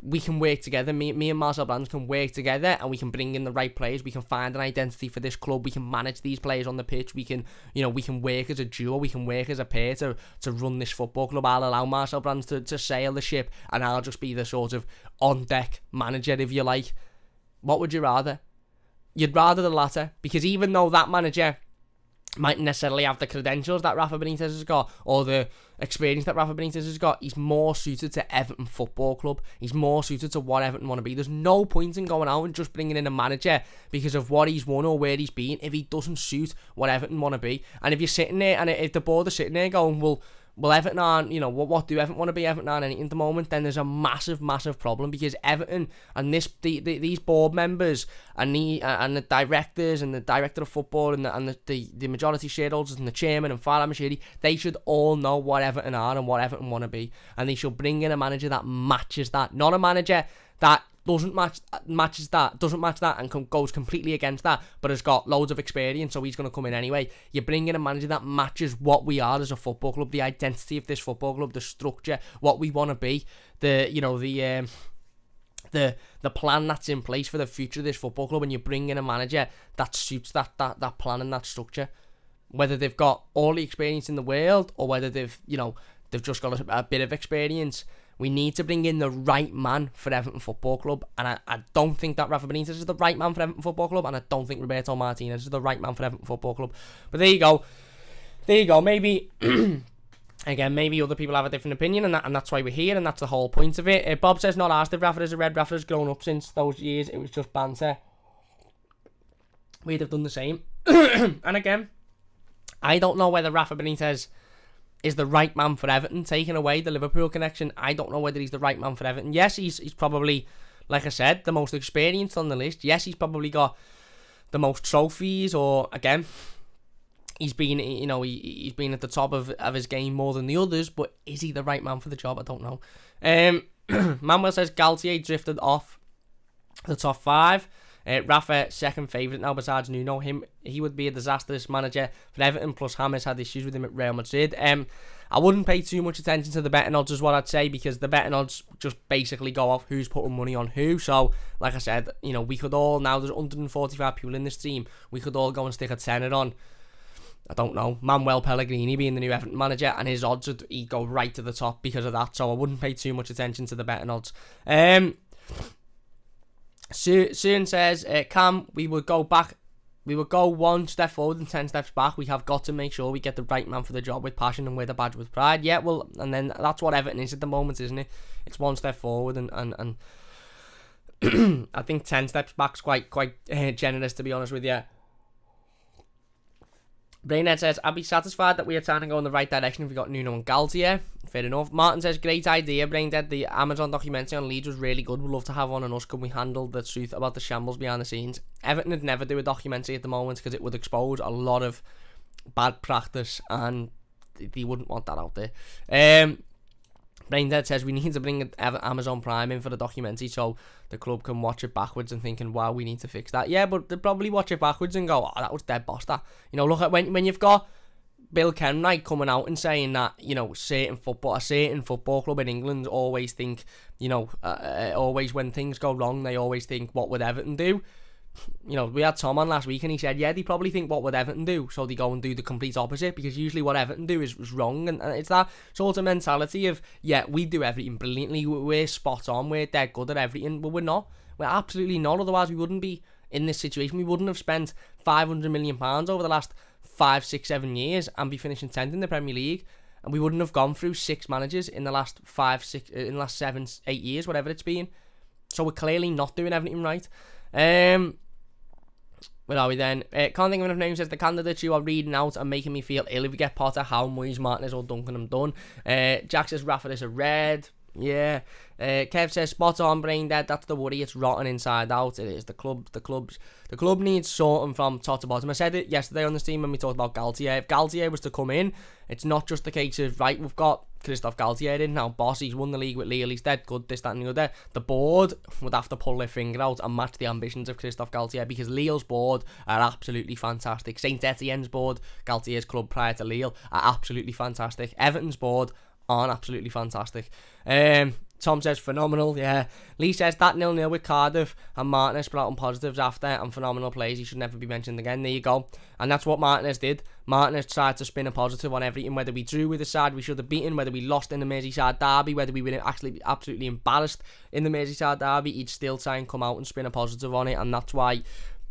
we can work together. Me and Marcel Brands can work together, and we can bring in the right players. We can find an identity for this club. We can manage these players on the pitch. We can work as a duo. We can work as a pair to run this football club. I'll allow Marcel Brands to sail the ship, and I'll just be the sort of on-deck manager, if you like. What would you rather? You'd rather the latter, because even though that manager mightn't necessarily have the credentials that Rafa Benitez has got, or the experience that Rafa Benitez has got, he's more suited to Everton Football Club. He's more suited to what Everton want to be. There's no point in going out and just bringing in a manager because of what he's won or where he's been if he doesn't suit what Everton want to be. And if you're sitting there, and if the board are sitting there going, well, Everton aren't, what do Everton want to be? Everton aren't anything at the moment. Then there's a massive, massive problem, because Everton and these board members and the directors and the director of football and the majority shareholders and the chairman and Farhad Moshiri, they should all know what Everton are and what Everton want to be, and they should bring in a manager that matches that, not a manager that doesn't match that and goes completely against that, but has got loads of experience, so he's going to come in anyway. You bring in a manager that matches what we are as a football club, the identity of this football club, the structure, what we want to be, the plan that's in place for the future of this football club, and you bring in a manager that suits that plan and that structure, whether they've got all the experience in the world or whether they've just got a bit of experience. We need to bring in the right man for Everton Football Club, and I don't think that Rafa Benitez is the right man for Everton Football Club, and I don't think Roberto Martínez is the right man for Everton Football Club. But there you go. Maybe again, maybe other people have a different opinion, and that's why we're here, and that's the whole point of it. Bob says, not asked if Rafa is a red. Rafa has grown up since those years. It was just banter. We'd have done the same. And again, I don't know whether Rafa Benitez is the right man for Everton, taking away the Liverpool connection. I don't know whether he's the right man for Everton. Yes, he's probably, like I said, the most experienced on the list. Yes, he's probably got the most trophies, or again, he's been he's been at the top of his game more than the others, but is he the right man for the job? I don't know. Manuel says Galtier drifted off the top 5. Rafa, second favourite now besides Nuno. He would be a disastrous manager for Everton, plus James had issues with him at Real Madrid. I wouldn't pay too much attention to the betting odds, is what I'd say, because the betting odds just basically go off who's putting money on who. So, like I said, we could all, now there's 145 people in this team, we could all go and stick a tenner on, I don't know, Manuel Pellegrini being the new Everton manager, and his odds he'd go right to the top because of that. So I wouldn't pay too much attention to the betting odds. Soon says, Cam, we would go 1 step forward and 10 steps back. We have got to make sure we get the right man for the job with passion and wear the badge with pride. Yeah, well, and then that's what Everton is at the moment, isn't it? It's 1 step forward and I think 10 steps back's quite generous, to be honest with you. Brainhead says, I'd be satisfied that we are trying to go in the right direction if we got Nuno and Galtier. Fair enough. Martin says, great idea, Braindead. The Amazon documentary on Leeds was really good. We'd love to have one on us. Can we handle the truth about the shambles behind the scenes? Everton would never do a documentary at the moment because it would expose a lot of bad practice and they wouldn't want that out there. Braindead says we need to bring Amazon Prime in for the documentary so the club can watch it backwards and thinking, wow, we need to fix that. Yeah, but they'll probably watch it backwards and go, oh, that was dead boss that. You know, look at when you've got Bill Kenwright coming out and saying that, you know, a certain football club in England always think, you know, always when things go wrong, they always think, what would Everton do? You know, we had Tom on last week and he said, yeah, they probably think, what would Everton do? So they go and do the complete opposite, because usually what Everton do is wrong. And it's that sort of mentality of, yeah, we do everything brilliantly, we're spot on, we're dead good at everything, but we're not. We're absolutely not, otherwise we wouldn't be in this situation. We wouldn't have spent £500 million over the last 5, 6, 7 years and be finishing 10th in the Premier League. And we wouldn't have gone through 6 managers in the last 7, 8 years, whatever it's been. So we're clearly not doing everything right. Where are we then? Can't think of enough names. Says the candidates you are reading out are making me feel ill. If we get Potter, Howe, Moyes, Martínez or Duncan, I'm done. Jack says Rafa is a red. Yeah. Kev says spot on, brain dead. That's the worry. It's rotten inside out. It is. The club needs sorting from top to bottom. I said it yesterday on the team when we talked about Galtier. If Galtier was to come in, it's not just the case of, right, we've got Christophe Galtier in now, boss, he's won the league with Lille, he's dead good, this, that and the other. The board would have to pull their finger out and match the ambitions of Christophe Galtier, because Lille's board are absolutely fantastic. Saint Etienne's board, Galtier's club prior to Lille, are absolutely fantastic. Everton's board aren't absolutely fantastic. Tom says phenomenal, yeah. Lee says that 0-0 with Cardiff and Martínez put out on positives after, and phenomenal plays, he should never be mentioned again. There you go. And that's what Martínez did. Martínez tried to spin a positive on everything, whether we drew with the side we should have beaten, whether we lost in the Merseyside derby, whether we were actually absolutely embarrassed in the Merseyside derby, he'd still try and come out and spin a positive on it, and that's why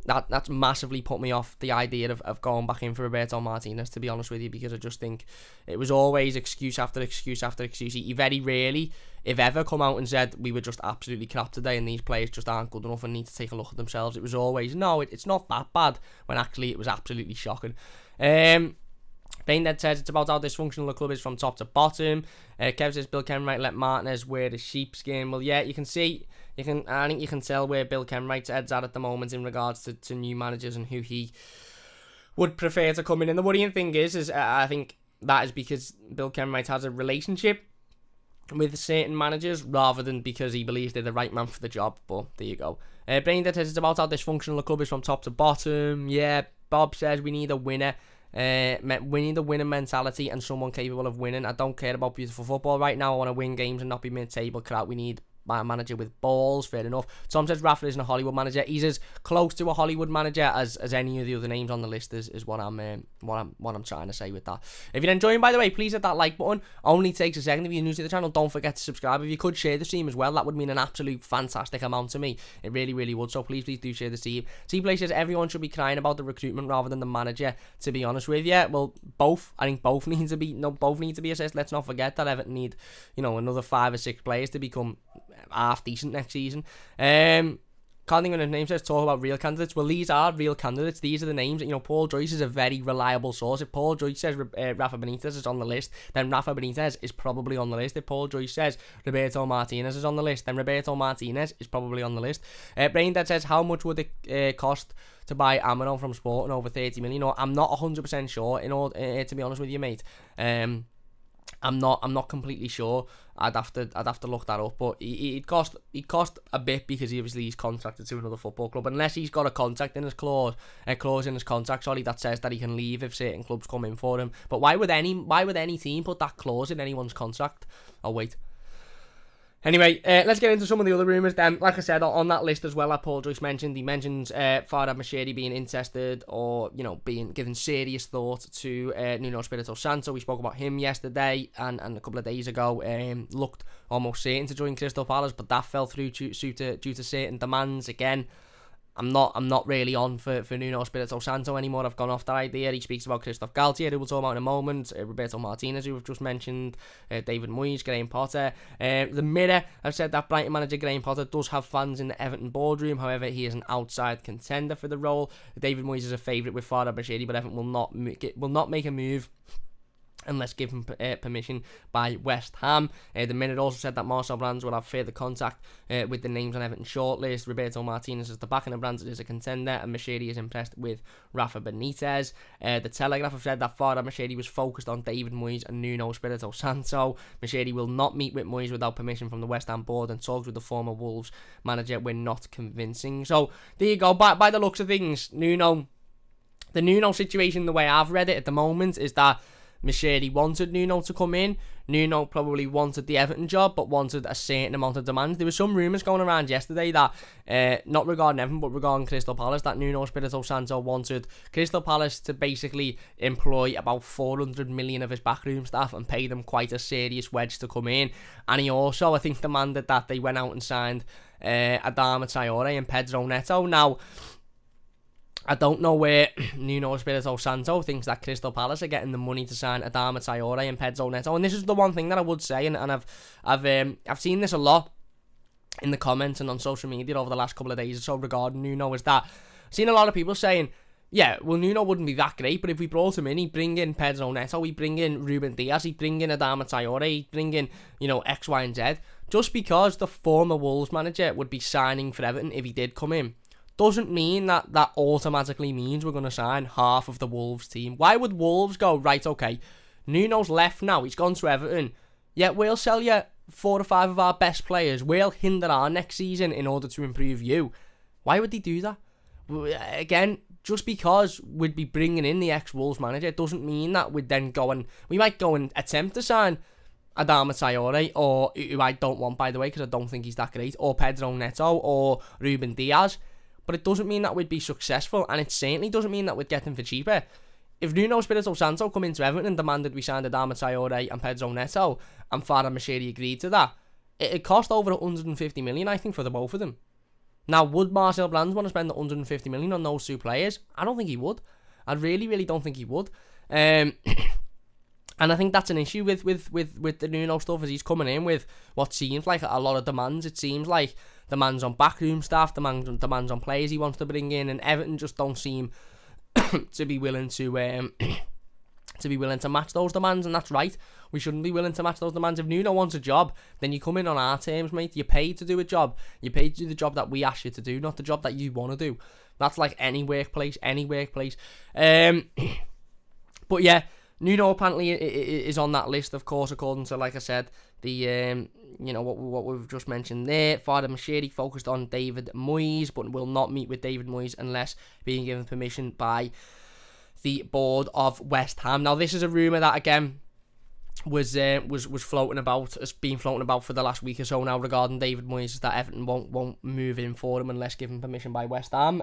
that's massively put me off the idea of going back in for Roberto Martínez, to be honest with you, because I just think it was always excuse after excuse after excuse. He very rarely, if ever, come out and said we were just absolutely crap today and these players just aren't good enough and need to take a look at themselves. It was always, no, it's not that bad, when actually it was absolutely shocking. Braindead says it's about how dysfunctional the club is from top to bottom. Kev says Bill Kenwright let Martínez wear the sheepskin. Well, yeah, you can see, I think you can tell where Bill Kenwright's head's at the moment in regards to new managers and who he would prefer to come in. And the worrying thing is I think that is because Bill Kenwright has a relationship with certain managers rather than because he believes they're the right man for the job. But there you go. Braindead says it's about how dysfunctional the club is from top to bottom. Yeah, Bob says we need a winner. We need a winning mentality and someone capable of winning. I don't care about beautiful football right now. I want to win games and not be mid-table crap. We need a manager with balls. Fair enough. Tom says Rafa isn't a Hollywood manager. He's as close to a Hollywood manager as any of the other names on the list is what I'm trying to say with that. If you're enjoying, by the way, please hit that like button. Only takes a second. If you're new to the channel, don't forget to subscribe. If you could share the stream as well, that would mean an absolute fantastic amount to me. It really, really would. So please do share the stream. T-Play says everyone should be crying about the recruitment rather than the manager, to be honest with you. Well, both. I think both need to be assessed. Let's not forget that Everton need, another 5 or 6 players to become half decent next season. Can't think of the names. Let's talk about real candidates. Well, these are real candidates. These are the names. Paul Joyce is a very reliable source. If Paul Joyce says Rafa Benitez is on the list, then Rafa Benitez is probably on the list. If Paul Joyce says Roberto Martínez is on the list, then Roberto Martínez is probably on the list. Braindead says how much would it cost to buy Amino from Sporting? Over 30 million. I'm not 100% sure. To be honest with you, mate. I'm not completely sure. I'd have to look that up, but he'd cost a bit because he's contracted to another football club, unless he's got a contract in his clause in his contract, that says that he can leave if certain clubs come in for him. But why would any team put that clause in anyone's contract? I'll wait. Anyway, let's get into some of the other rumours then. Like I said, on that list as well that Paul Joyce mentioned, he mentions Farhad Moshiri being interested or, being given serious thought to Nuno Espirito Santo. We spoke about him yesterday and a couple of days ago. Looked almost certain to join Crystal Palace, but that fell through due to certain demands. Again, I'm not really on for Nuno Espirito Santo anymore. I've gone off that idea. He speaks about Christophe Galtier, who we'll talk about in a moment, Roberto Martínez, who we've just mentioned, David Moyes, Graham Potter. The Mirror have said that Brighton manager Graham Potter does have fans in the Everton boardroom. However, he is an outside contender for the role. David Moyes is a favourite with Farhad Moshiri, but Everton will not make a move unless given permission by West Ham. The Minute also said that Marcel Brands will have further contact with the names on Everton shortlist. Roberto Martínez is the backing of Brands is a contender, and Moshiri is impressed with Rafa Benitez. The Telegraph have said that Farhad Moshiri was focused on David Moyes and Nuno Espirito Santo. Moshiri will not meet with Moyes without permission from the West Ham board, and talks with the former Wolves manager were not convincing. So there you go. By the looks of things, the Nuno situation, the way I've read it at the moment, is that Moshiri wanted Nuno to come in. Nuno probably wanted the Everton job, but wanted a certain amount of demand. There were some rumours going around yesterday that, not regarding Everton, but regarding Crystal Palace, that Nuno Espirito Santo wanted Crystal Palace to basically employ about 400 million of his backroom staff and pay them quite a serious wedge to come in. And he also, I think, demanded that they went out and signed Adama Traore and Pedro Neto. Now, I don't know where Nuno Espirito Santo thinks that Crystal Palace are getting the money to sign Adama Traore and Pedro Neto. And this is the one thing that I would say, and I've seen this a lot in the comments and on social media over the last couple of days or so regarding Nuno, is that I've seen a lot of people saying, yeah, well, Nuno wouldn't be that great, but if we brought him in, he'd bring in Pedro Neto, he'd bring in Ruben Diaz, he'd bring in Adama Traore, he'd bring in, X, Y, and Z. Just because the former Wolves manager would be signing for Everton if he did come in, doesn't mean that automatically means we're going to sign half of the Wolves team. Why would Wolves go, right, okay, Nuno's left now, he's gone to Everton, yeah, we'll sell you 4 or 5 of our best players, we'll hinder our next season in order to improve you. Why would they do that? Again, just because we'd be bringing in the ex-Wolves manager doesn't mean that we'd then go and, we might go and attempt to sign Adama Traore, or who I don't want, by the way, because I don't think he's that great, or Pedro Neto, or Ruben Diaz. But it doesn't mean that we'd be successful, and it certainly doesn't mean that we'd get them for cheaper. If Nuno Espirito Santo come into Everton and demanded we signed Adama Traore and Pedro Neto, and Farhad Moshiri agreed to that, it'd cost over 150 million, I think, for the both of them. Now, would Marcel Brands want to spend 150 million on those 2 players? I don't think he would. I really, really don't think he would. And I think that's an issue with the Nuno stuff, as he's coming in with what seems like a lot of demands. It seems like demands on backroom staff, demands on players he wants to bring in, and Everton just don't seem to be willing to match those demands, and that's right. We shouldn't be willing to match those demands. If Nuno wants a job, then you come in on our terms, mate. You're paid to do a job. You're paid to do the job that we ask you to do, not the job that you want to do. That's like any workplace. But yeah, Nuno apparently is on that list, of course, according to, like I said, the what we've just mentioned there. Farhad Moshiri focused on David Moyes, but will not meet with David Moyes unless being given permission by the board of West Ham. Now, this is a rumour that again was floating about, has been floating about for the last week or so now regarding David Moyes, that Everton won't move in for him unless given permission by West Ham.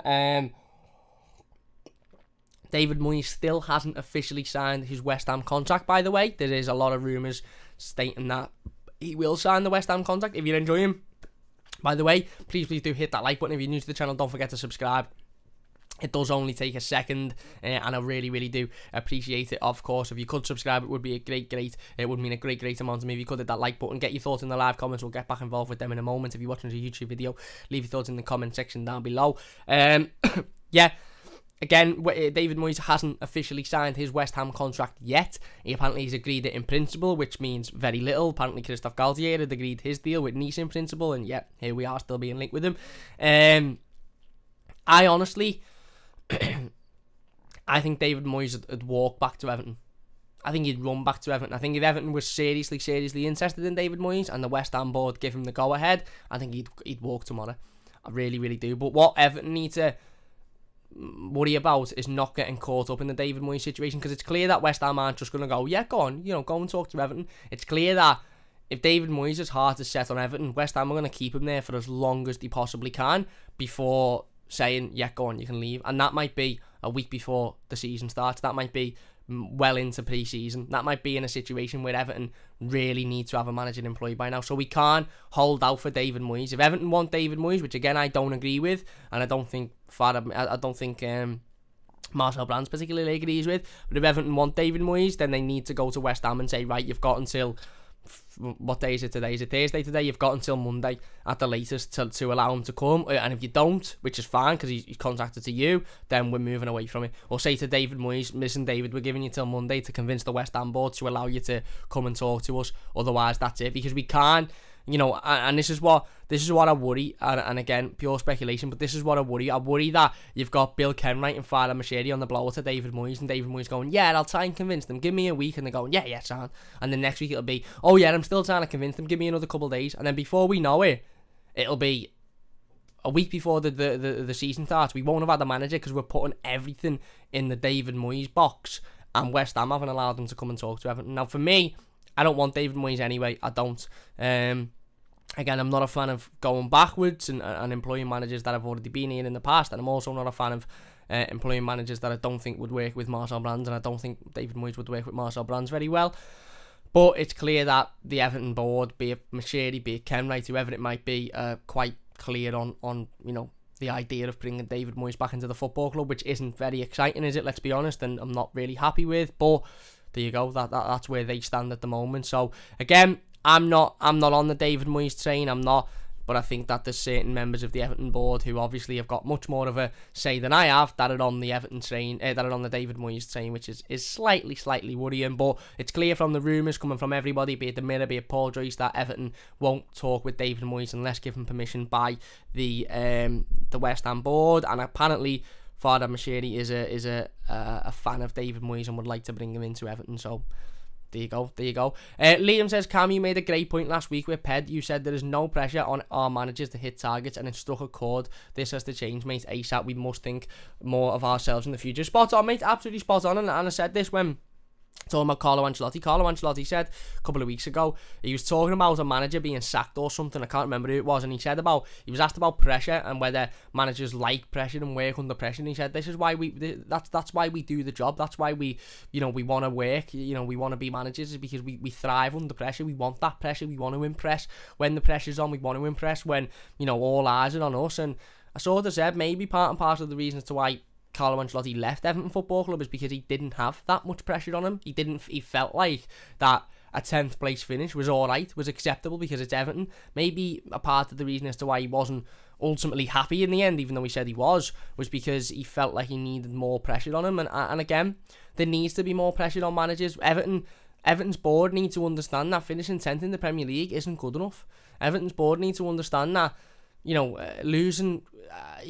David Moyes still hasn't officially signed his West Ham contract, by the way. There is a lot of rumours stating that he will sign the West Ham contract. If you enjoy him, by the way, please do hit that like button. If you're new to the channel, don't forget to subscribe. It does only take a second, and I really, really do appreciate it, of course. If you could subscribe, it would be it would mean a great amount to me. If you could hit that like button, get your thoughts in the live comments. We'll get back involved with them in a moment. If you're watching a YouTube video, leave your thoughts in the comment section down below. Yeah. Again, David Moyes hasn't officially signed his West Ham contract yet. Apparently he's agreed it in principle, which means very little. Apparently Christophe Galtier had agreed his deal with Nice in principle, and yeah, here we are still being linked with him. I honestly, I think David Moyes would walk back to Everton. I think he'd run back to Everton. I think if Everton was seriously interested in David Moyes and the West Ham board give him the go-ahead, I think he'd walk tomorrow. I really, really do. But what Everton need to worry about is not getting caught up in the David Moyes situation, because it's clear that West Ham aren't just going to go, yeah, go on, go and talk to Everton. It's clear that if David Moyes is hard to set on Everton, West Ham are going to keep him there for as long as they possibly can before saying, yeah, go on, you can leave. And that might be a week before the season starts. That might be well into pre-season. That might be in a situation where Everton really need to have a manager employed by now. So we can't hold out for David Moyes. If Everton want David Moyes, which again I don't agree with, and I don't think Marcel Brands particularly agrees with, but if Everton want David Moyes, then they need to go to West Ham and say, right, you've got until what day is it today? Is it Thursday today? You've got until Monday at the latest to allow him to come. And if you don't, which is fine because he's contacted to you, then we're moving away from it. Or say to David Moyes, listen, David, we're giving you till Monday to convince the West Ham board to allow you to come and talk to us. Otherwise, that's it. Because we can't, and this is what I worry, and again, pure speculation, but this is what I worry. I worry that you've got Bill Kenwright and Farhad Moshiri on the blower to David Moyes, and David Moyes going, yeah, I'll try and convince them, give me a week, and they're going, yeah, son. And then next week it'll be, oh yeah, I'm still trying to convince them, give me another couple of days, and then before we know it, it'll be a week before the season starts. We won't have had the manager because we're putting everything in the David Moyes box, and West Ham haven't allowed them to come and talk to Everton. Now, for me, I don't want David Moyes anyway. I don't. Again, I'm not a fan of going backwards and employing managers that have already been here in the past, and I'm also not a fan of employing managers that I don't think would work with Marcel Brands, and I don't think David Moyes would work with Marcel Brands very well. But it's clear that the Everton board, be it Moshiri, be it Kenwright, whoever it might be, quite clear on the idea of bringing David Moyes back into the football club, which isn't very exciting, is it? Let's be honest, and I'm not really happy with. But there you go. That's where they stand at the moment. So again, I'm not on the David Moyes train. I'm not, but I think that there's certain members of the Everton board who obviously have got much more of a say than I have that are on the Everton train, that are on the David Moyes train, which is slightly worrying. But it's clear from the rumours coming from everybody, be it the Mirror, be it Paul Joyce, that Everton won't talk with David Moyes unless given permission by the West Ham board, and apparently Farhad Moshiri is a fan of David Moyes and would like to bring him into Everton. So there you go. Liam says, Cam, you made a great point last week with Ped. You said there is no pressure on our managers to hit targets, and it struck a chord. This has to change, mate, ASAP. We must think more of ourselves in the future. Spot on, mate. Absolutely spot on. And I said this when talking about Carlo Ancelotti. Carlo Ancelotti said a couple of weeks ago, he was talking about a manager being sacked or something. I can't remember who it was, and he was asked about pressure and whether managers like pressure and work under pressure. And he said, "This is why that's why we do the job. That's why we want to work. We want to be managers, is because we thrive under pressure. We want that pressure. We want to impress when the pressure's on. We want to impress when all eyes are on us." And I sort of said maybe part and parcel of the reason as to why Carlo Ancelotti left Everton Football Club is because he didn't have that much pressure on him. He felt like that a 10th place finish was alright, was acceptable because it's Everton. Maybe a part of the reason as to why he wasn't ultimately happy in the end, even though he said he was because he felt like he needed more pressure on him. And again, there needs to be more pressure on managers. Everton's board need to understand that finishing 10th in the Premier League isn't good enough. Everton's board need to understand that losing,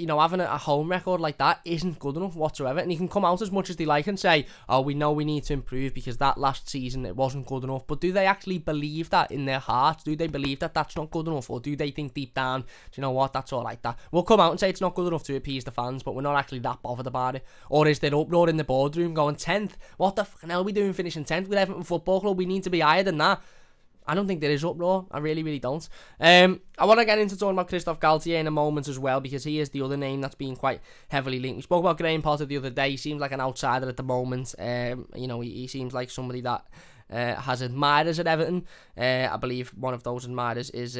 having a home record like that isn't good enough whatsoever. And you can come out as much as they like and say, oh, we know we need to improve because that last season it wasn't good enough. But do they actually believe that in their hearts? Do they believe that that's not good enough? Or do they think deep down, do you know what, that's all like that? We'll come out and say it's not good enough to appease the fans, but we're not actually that bothered about it. Or is there uproar in the boardroom going, 10th? What the fucking hell are we doing finishing 10th with Everton Football Club? We need to be higher than that. I don't think there is uproar. I really, really don't. I want to get into talking about Christophe Galtier in a moment as well, because he is the other name that's been quite heavily linked. We spoke about Graham Potter the other day. He seems like an outsider at the moment. He seems like somebody that has admirers at Everton. I believe one of those admirers is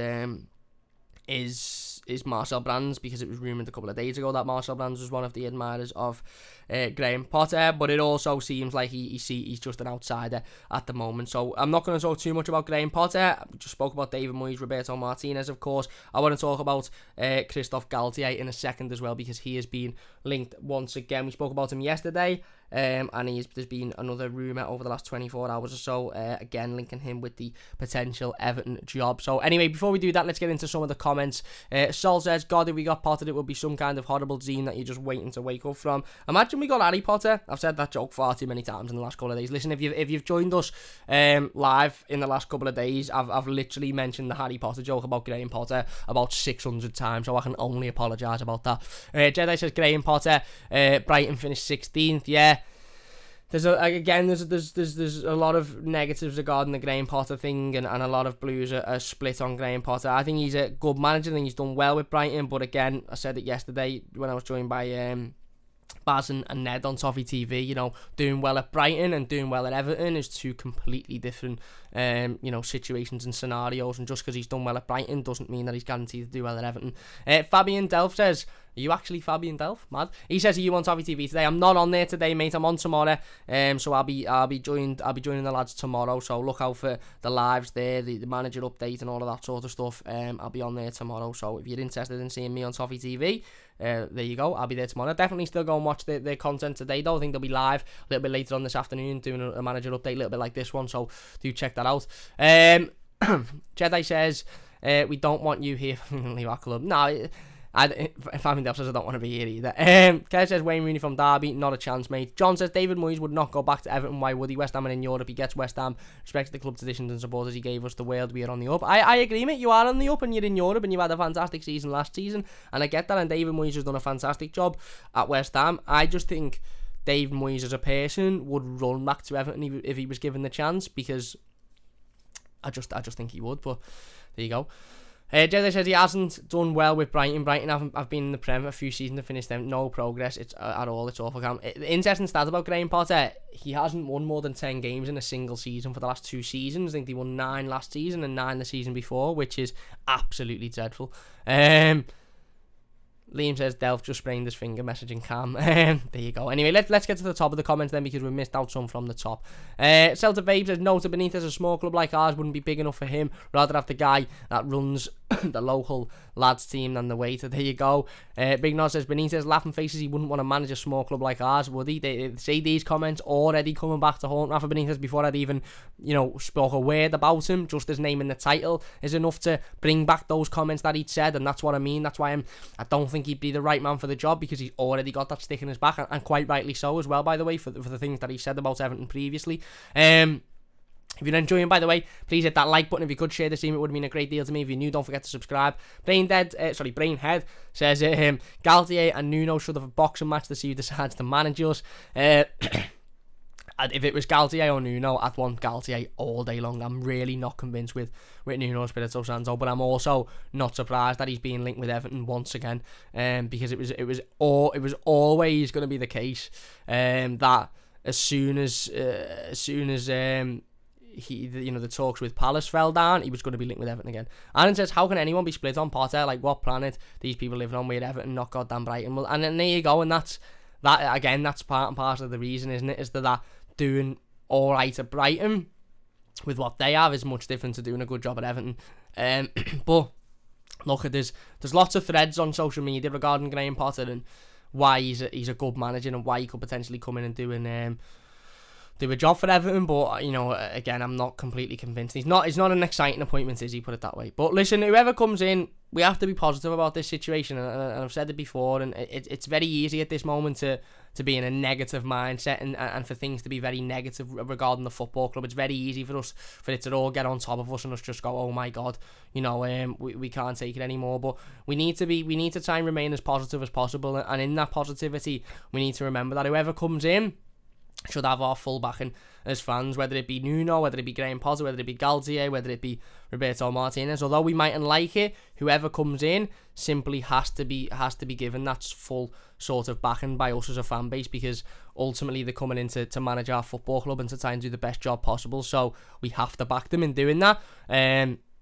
Marcel Brands, because it was rumoured a couple of days ago that Marcel Brands was one of the admirers of Graham Potter, but it also seems like he's just an outsider at the moment. So I'm not going to talk too much about Graham Potter. We just spoke about David Moyes, Roberto Martínez, of course. I want to talk about Christophe Galtier in a second as well, because he has been linked once again. We spoke about him yesterday, and there's been another rumour over the last 24 hours or so, again linking him with the potential Everton job. So anyway, before we do that, let's get into some of the comments. Sol says, God, if we got Potter, it would be some kind of horrible zine that you're just waiting to wake up from. Imagine we got Harry Potter. I've said that joke far too many times in the last couple of days. Listen, if you've joined us live in the last couple of days, I've literally mentioned the Harry Potter joke about Graham Potter about 600 times, so I can only apologise about that. Jedi says, Graham Potter, Brighton finished 16th. Yeah. There's a lot of negatives regarding the Graham Potter thing, and a lot of Blues are split on Graham Potter. I think he's a good manager and he's done well with Brighton, but again, I said it yesterday when I was joined by Baz and Ned on Toffee TV, doing well at Brighton and doing well at Everton is two completely different situations and scenarios, and just because he's done well at Brighton doesn't mean that he's guaranteed to do well at Everton. Fabian Delph says, Are you actually Fabian Delph? Mad. He says, are you on Toffee TV today? I'm not on there today, mate. I'm on tomorrow. So I'll be joining the lads tomorrow. So look out for the lives there, the manager update and all of that sort of stuff. I'll be on there tomorrow. So if you're interested in seeing me on Toffee TV, there you go. I'll be there tomorrow. Definitely still go and watch their content today, though. I think they'll be live a little bit later on this afternoon doing a manager update, a little bit like this one. So do check that out. Jedi says, we don't want you here. Leave our club. No, Fabian Delph says I don't want to be here either. Kev says Wayne Rooney from Derby, not a chance, mate. John says David Moyes would not go back to Everton. Why would he? West Ham and in Europe. He gets West Ham. Respects the club traditions and supporters. He gave us the world. We are on the up. I agree, mate. You are on the up and you're in Europe and you had a fantastic season last season. And I get that. And David Moyes has done a fantastic job at West Ham. I just think David Moyes as a person would run back to Everton if he was given the chance, because I just think he would. But there you go. Jedi says he hasn't done well with Brighton. I've been in the Prem a few seasons to finish them. No progress at all. It's awful. The interesting stat about Graham Potter, he hasn't won more than 10 games in a single season for the last 2 seasons. I think they won 9 last season and 9 the season before, which is absolutely dreadful. Liam says Delph just sprained his finger, messaging Cam. There you go. Anyway, let's get to the top of the comments then, because we missed out some from the top. Celta Babe says no to Benítez. A small club like ours wouldn't be big enough for him. Rather have the guy that runs the local lads team than the waiter. There you go. Big Nod says Benítez laughing faces. He wouldn't want to manage a small club like ours, would he? They say these comments already coming back to haunt Rafa Benitez before I'd even spoke a word about him. Just his name in the title is enough to bring back those comments that he'd said, and that's what I mean. That's why I don't think he'd be the right man for the job, because he's already got that stick in his back, and quite rightly so as well, by the way, for the things that he said about Everton previously. If you're enjoying, by the way, please hit that like button. If you could share the stream, it would mean a great deal to me. If you're new, don't forget to subscribe. Brainhead says Galtier and Nuno should have a boxing match to see who decides to manage us. If it was Galtier or Nuno, I'd want Galtier all day long. I'm really not convinced with Nuno Espirito Santo, but I'm also not surprised that he's being linked with Everton once again, because it was always going to be the case that as soon as the talks with Palace fell down, he was going to be linked with Everton again. Aaron says, how can anyone be split on Potter? Like, what planet these people living on? We're Everton, not goddamn Brighton. Well, and then there you go, and that's part and parcel of the reason, isn't it? Is that doing all right at Brighton with what they have is much different to doing a good job at Everton. But look, there's lots of threads on social media regarding Graham Potter and why he's a good manager and why he could potentially come in and do a job for Everton, but again, I'm not completely convinced. He's not an exciting appointment, is he? Put it that way. But listen, whoever comes in, we have to be positive about this situation, and I've said it before, and it's very easy at this moment to be in a negative mindset and for things to be very negative regarding the football club. It's very easy for it to all get on top of us and us just go, oh my god, we can't take it anymore. But we need to try and remain as positive as possible, and in that positivity, we need to remember that whoever comes in should have our full backing as fans, whether it be Nuno, whether it be Graham Potter, whether it be Galtier, whether it be Roberto Martínez. Although we mightn't like it, whoever comes in simply has to be given that full sort of backing by us as a fan base, because ultimately they're coming in to manage our football club and to try and do the best job possible. So we have to back them in doing that.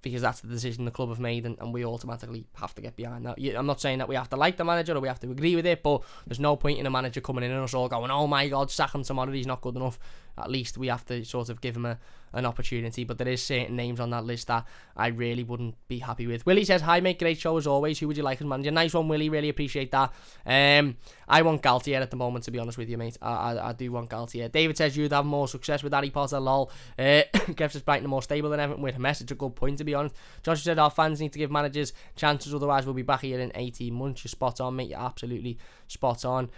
Because that's the decision the club have made, and we automatically have to get behind that. I'm not saying that we have to like the manager or we have to agree with it, but there's no point in a manager coming in and us all going, oh my god, sack him tomorrow, he's not good enough. At least we have to sort of give him an opportunity. But there is certain names on that list that I really wouldn't be happy with. Willie says, hi mate, great show as always. Who would you like as manager? Nice one, Willie, really appreciate that. I want Galtier at the moment, to be honest with you, mate. I do want Galtier. David says you'd have more success with Harry Potter, lol. Kev says Brighton are more stable than Everton with a message. A good point, to be honest. Josh said our fans need to give managers chances, otherwise we'll be back here in 18 months. You're spot on, mate. You're absolutely spot on.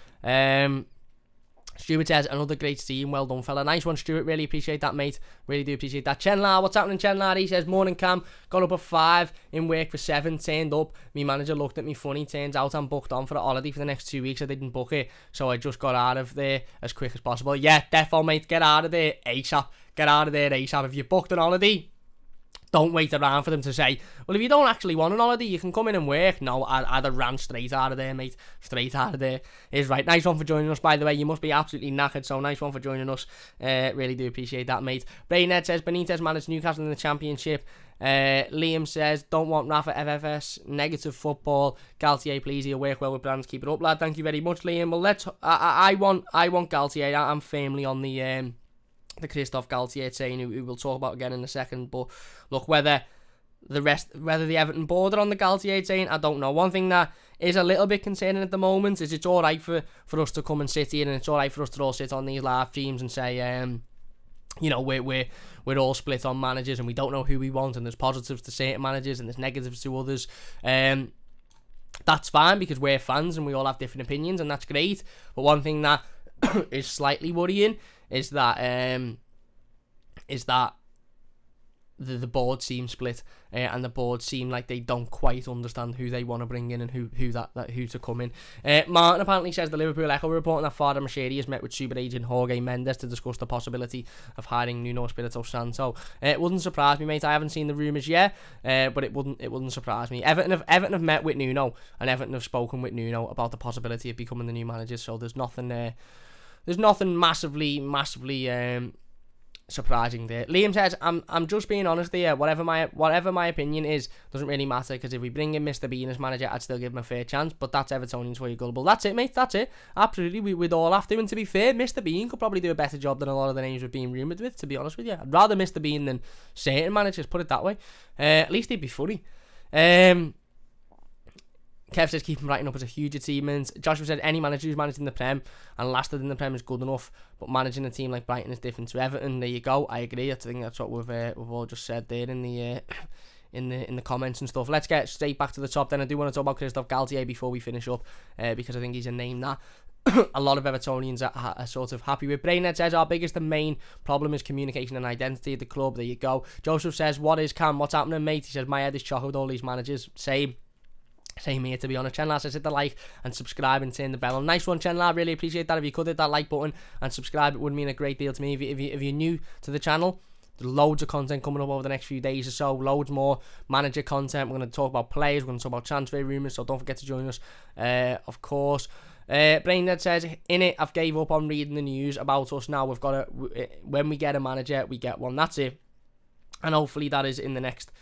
Stuart says, another great team. Well done, fella. Nice one, Stuart. Really appreciate that, mate. Really do appreciate that. Chenlar, what's happening, Chenlar? He says, morning, Cam. Got up at 5, in work for 7, turned up. Me manager looked at me funny. Turns out I'm booked on for a holiday for the next 2 weeks. I didn't book it, so I just got out of there as quick as possible. Yeah, defo, mate. Get out of there ASAP. Get out of there ASAP. If you booked an holiday, Don't wait around for them to say, well, if you don't actually want an holiday, you can come in and work. No, I'd have ran straight out of there, mate. Straight out of there. Is right. Nice one for joining us, by the way. You must be absolutely knackered, so nice one for joining us. Really do appreciate that, mate. Brainhead says, Benítez managed Newcastle in the Championship. Liam says, don't want Rafa FFS. Negative football. Galtier, please. He'll work well with Brands. Keep it up, lad. Thank you very much, Liam. Well, I want Galtier. I'm firmly on the Christophe Galtier train, who we'll talk about again in a second. But look, whether the Everton board are on the Galtier train, I don't know. One thing that is a little bit concerning at the moment is it's all right for us to come and sit here, and it's all right for us to all sit on these live streams and say, we're all split on managers and we don't know who we want, and there's positives to certain managers and there's negatives to others. That's fine, because we're fans and we all have different opinions, and that's great. But one thing that is slightly worrying is that the board seem split, and the board seem like they don't quite understand who they want to bring in and who to come in. Martin apparently says the Liverpool Echo reporting that Farhad Moshiri has met with super agent Jorge Mendes to discuss the possibility of hiring Nuno Espirito Santo. It wouldn't surprise me, mate. I haven't seen the rumours yet, but it wouldn't surprise me. Everton have met with Nuno, and Everton have spoken with Nuno about the possibility of becoming the new managers. So there's nothing massively surprising there. Liam says, I'm just being honest here. Whatever my opinion is, doesn't really matter, because if we bring in Mr. Bean as manager, I'd still give him a fair chance. But that's Evertonians for you gullible. That's it, mate. That's it. Absolutely, we'd all have to. And to be fair, Mr. Bean could probably do a better job than a lot of the names we're being rumoured with, to be honest with you. I'd rather Mr. Bean than certain managers, put it that way. At least he'd be funny. Kev says, keep him writing up as a huge achievement. Joshua said, any manager who's managed in the Prem and lasted in the Prem is good enough, but managing a team like Brighton is different to Everton. There you go. I agree. I think that's what we've all just said there in the comments and stuff. Let's get straight back to the top then. I do want to talk about Christophe Galtier before we finish up, because I think he's a name that a lot of Evertonians are sort of happy with. Brainhead says, our biggest and main problem is communication and identity at the club. There you go. Joseph says, what is Cam? What's happening, mate? He says, my head is chocolate with all these managers. Same here, to be honest. Chenla says, hit the like and subscribe and turn the bell on. Nice one, Chenla. I really appreciate that. If you could hit that like button and subscribe, it would mean a great deal to me. If you're new to the channel, there's loads of content coming up over the next few days or so. Loads more manager content. We're going to talk about players. We're going to talk about transfer rumours, so don't forget to join us, of course. Braindead says, in it, I've gave up on reading the news about us now. We've got when we get a manager, we get one. That's it. And hopefully that is in the next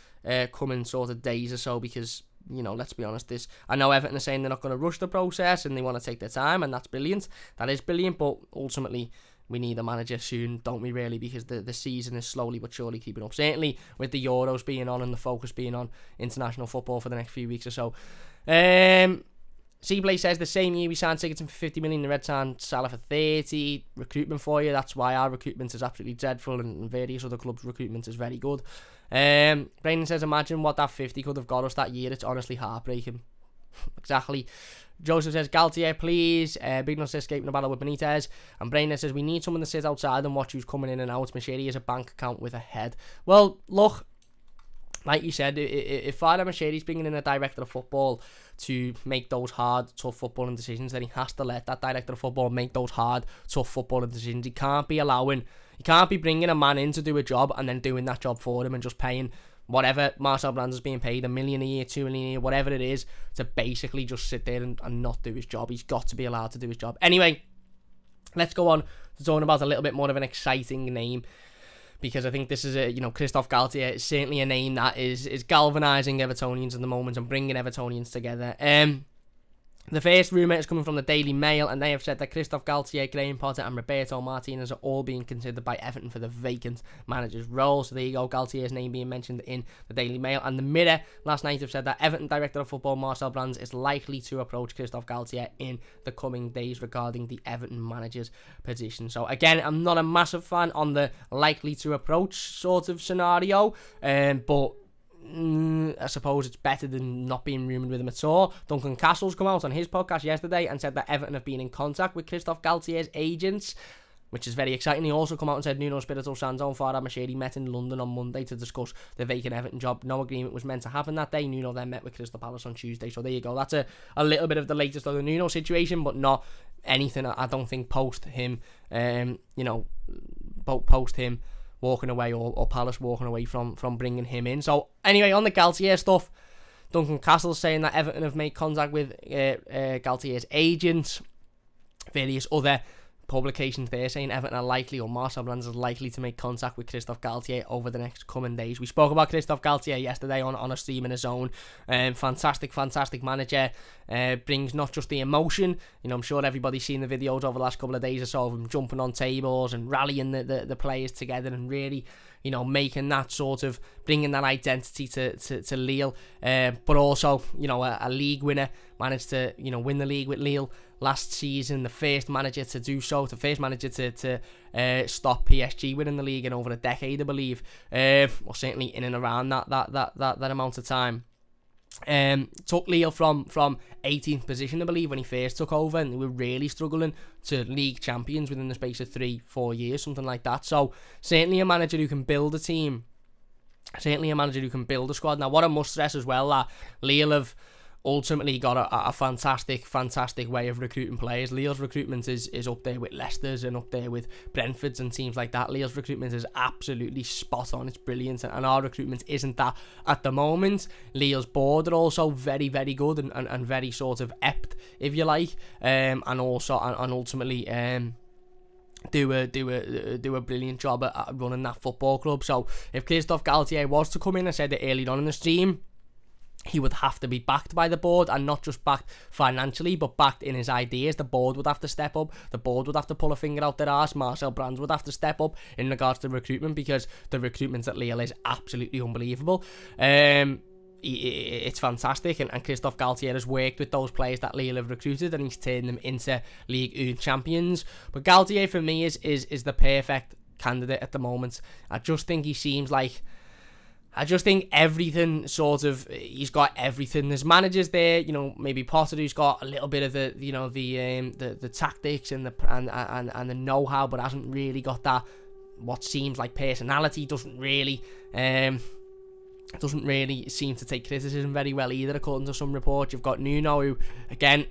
coming sort of days or so, because, you know, let's be honest, I know Everton are saying they're not going to rush the process and they want to take their time, and that's brilliant. That is brilliant, but ultimately we need a manager soon, don't we, really, because the season is slowly but surely keeping up. Certainly with the Euros being on and the focus being on international football for the next few weeks or so. Seablay says, the same year we signed Sigurdsson for 50 million, the Reds signed Salah for 30. Recruitment for you, that's why our recruitment is absolutely dreadful, and various other clubs' recruitment is very good. Brandon says, imagine what that 50 could have got us that year. It's honestly heartbreaking. Exactly. Joseph says, Galtier, please. Big Nuts says, escaping a battle with Benítez. And Brandon says, we need someone to sit outside and watch who's coming in and out. Moshiri is a bank account with a head. Well, look, like you said, if Farhad Moshiri is bringing in a director of football to make those hard, tough footballing decisions, then he has to let that director of football make those hard, tough footballing decisions. He can't be bringing a man in to do a job and then doing that job for him and just paying whatever Marcel Brands is being paid, $1 million a year, $2 million a year, whatever it is, to basically just sit there and not do his job. He's got to be allowed to do his job. Anyway, let's go on to talking about a little bit more of an exciting name, because I think this is Christophe Galtier is certainly a name that is galvanising Evertonians at the moment and bringing Evertonians together. The first rumour is coming from the Daily Mail, and they have said that Christophe Galtier, Graham Potter and Roberto Martínez are all being considered by Everton for the vacant manager's role. So there you go, Galtier's name being mentioned in the Daily Mail. And the Mirror last night have said that Everton Director of Football Marcel Brands is likely to approach Christophe Galtier in the coming days regarding the Everton manager's position. So again, I'm not a massive fan on the likely to approach sort of scenario, but I suppose it's better than not being rumoured with him at all. Duncan Castle's come out on his podcast yesterday and said that Everton have been in contact with Christophe Galtier's agents, which is very exciting. He also come out and said Nuno Espirito Santo and Farhad Moshiri met in London on Monday to discuss the vacant Everton job. No agreement was meant to happen that day. Nuno then met with Crystal Palace on Tuesday. So there you go. That's a little bit of the latest of the Nuno situation, but not anything I don't think post him, post him walking away, or Palace walking away from bringing him in. So anyway, on the Galtier stuff, Duncan Castle's saying that Everton have made contact with Galtier's agents. Various other publications there saying Everton are likely, or Marcel Brands is likely to make contact with Christophe Galtier over the next coming days. We spoke about Christophe Galtier yesterday on a stream in his own. Fantastic manager. Brings not just the emotion, I'm sure everybody's seen the videos over the last couple of days or so of him jumping on tables and rallying the players together and really, making that sort of, bringing that identity to Lille, but also, a league winner, managed to, win the league with Lille last season, the first manager to do so, the first manager to stop PSG winning the league in over a decade, I believe, or certainly in and around that amount of time. Took Lille from 18th position, I believe, when he first took over, and they were really struggling to league champions within the space of 3-4 years, something like that. So certainly a manager who can build a team, certainly a manager who can build a squad. Now, what I must stress as well, that Lille have ultimately got a fantastic way of recruiting players. Lille's recruitment is up there with Leicester's and up there with Brentford's and teams like that. Lille's recruitment is absolutely spot on. It's brilliant, and our recruitment isn't that at the moment. Lille's board are also very good and very sort of apt, if you like, and ultimately do a brilliant job at running that football club. So if Christophe Galtier was to come in, I said it earlier on in the stream, he would have to be backed by the board, and not just backed financially, but backed in his ideas. The board would have to step up. The board would have to pull a finger out their arse. Marcel Brands would have to step up in regards to recruitment, because the recruitment at Lille is absolutely unbelievable. It's fantastic, and Christophe Galtier has worked with those players that Lille have recruited, and he's turned them into Ligue 1 champions. But Galtier, for me, is the perfect candidate at the moment. I just think he seems like, everything he's got everything. There's managers there, maybe Potter, who's got a little bit of the tactics and the know-how, but hasn't really got that, what seems like personality, doesn't really seem to take criticism very well either, according to some reports. You've got Nuno, who, again,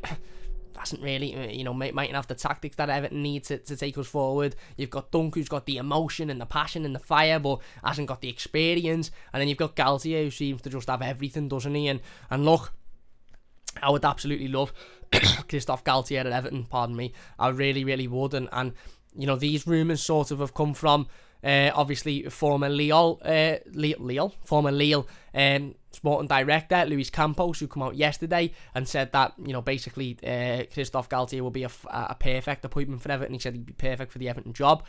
doesn't really, mightn't have the tactics that Everton need to take us forward. You've got Dunk, who's got the emotion and the passion and the fire, but hasn't got the experience. And then you've got Galtier, who seems to just have everything, doesn't he? And look, I would absolutely love Christophe Galtier at Everton, pardon me. I really would. And these rumours sort of have come from, obviously, former Lille sporting director Luis Campos, who came out yesterday and said that, basically, Christophe Galtier will be a perfect appointment for Everton. He said he'd be perfect for the Everton job.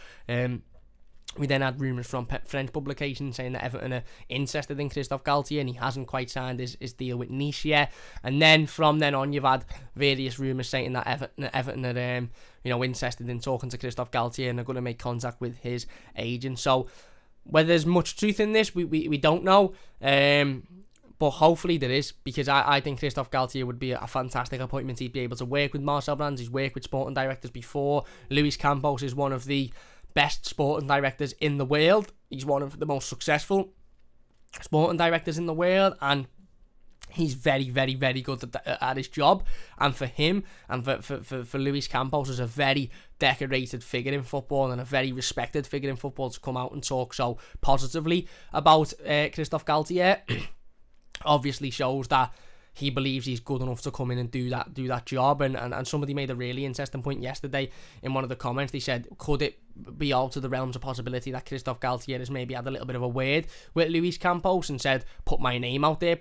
We then had rumours from French publications saying that Everton are interested in Christophe Galtier, and he hasn't quite signed his deal with Nice yet. And then from then on, you've had various rumours saying that Everton are interested in talking to Christophe Galtier, and are going to make contact with his agent. So whether there's much truth in this, we don't know. But hopefully there is, because I think Christophe Galtier would be a fantastic appointment. He'd be able to work with Marcel Brands. He's worked with sporting directors before. Luis Campos is one of the best sporting directors in the world. He's one of the most successful sporting directors in the world, and he's very good at his job. And for him, and for Luis Campos, as a very decorated figure in football and a very respected figure in football, to come out and talk so positively about Christophe Galtier obviously shows that he believes he's good enough to come in and do that job. And somebody made a really interesting point yesterday in one of the comments. They said, could it be out of the realms of possibility that Christophe Galtier has maybe had a little bit of a word with Luis Campos and said, put my name out there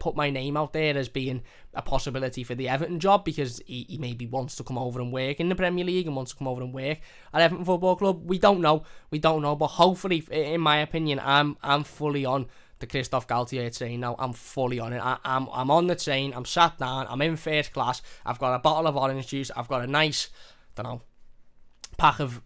as being a possibility for the Everton job, because he maybe wants to come over and work in the Premier League and wants to come over and work at Everton Football Club. We don't know, but hopefully, in my opinion, I'm fully on the Christophe Galtier train now. I'm fully on it. I'm on the train. I'm sat down. I'm in first class. I've got a bottle of orange juice. I've got a nice, pack of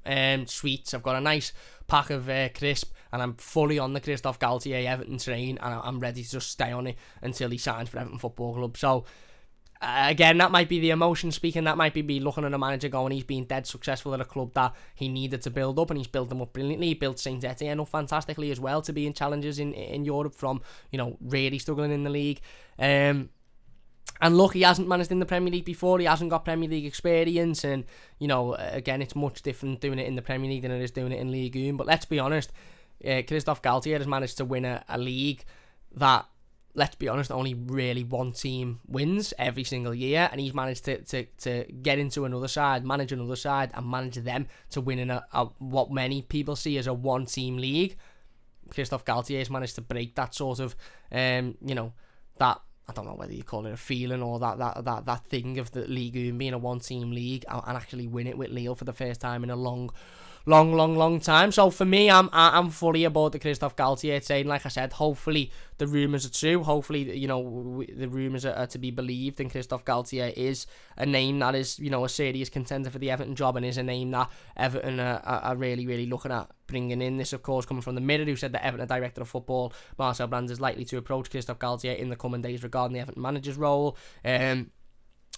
sweets. I've got a nice pack of crisp, and I'm fully on the Christophe Galtier Everton train, and I'm ready to just stay on it until he signs for Everton Football Club. So again, that might be the emotion speaking. That might be me looking at a manager going, he's been dead successful at a club that he needed to build up, and he's built them up brilliantly. He built Saint Etienne up fantastically as well, to be in challenges in Europe from, really struggling in the league. And look, he hasn't managed in the Premier League before. He hasn't got Premier League experience, and again, it's much different doing it in the Premier League than it is doing it in Ligue 1. But let's be honest, Christophe Galtier has managed to win a league that, let's be honest, only really one team wins every single year, and he's managed to get into another side, manage another side, and manage them to win in a what many people see as a one-team league. Christophe Galtier has managed to break that sort of, that, I don't know whether you call it a feeling or that thing of the league being a one-team league, and actually win it with Lille for the first time in a long time. So for me, I'm fully aboard the Christophe Galtier train. Like I said, hopefully the rumours are true. Hopefully, the rumours are to be believed, and Christophe Galtier is a name that is, a serious contender for the Everton job, and is a name that Everton are really, really looking at bringing in. This, of course, coming from the Mirror, who said that Everton Director of Football Marcel Brands is likely to approach Christophe Galtier in the coming days regarding the Everton manager's role.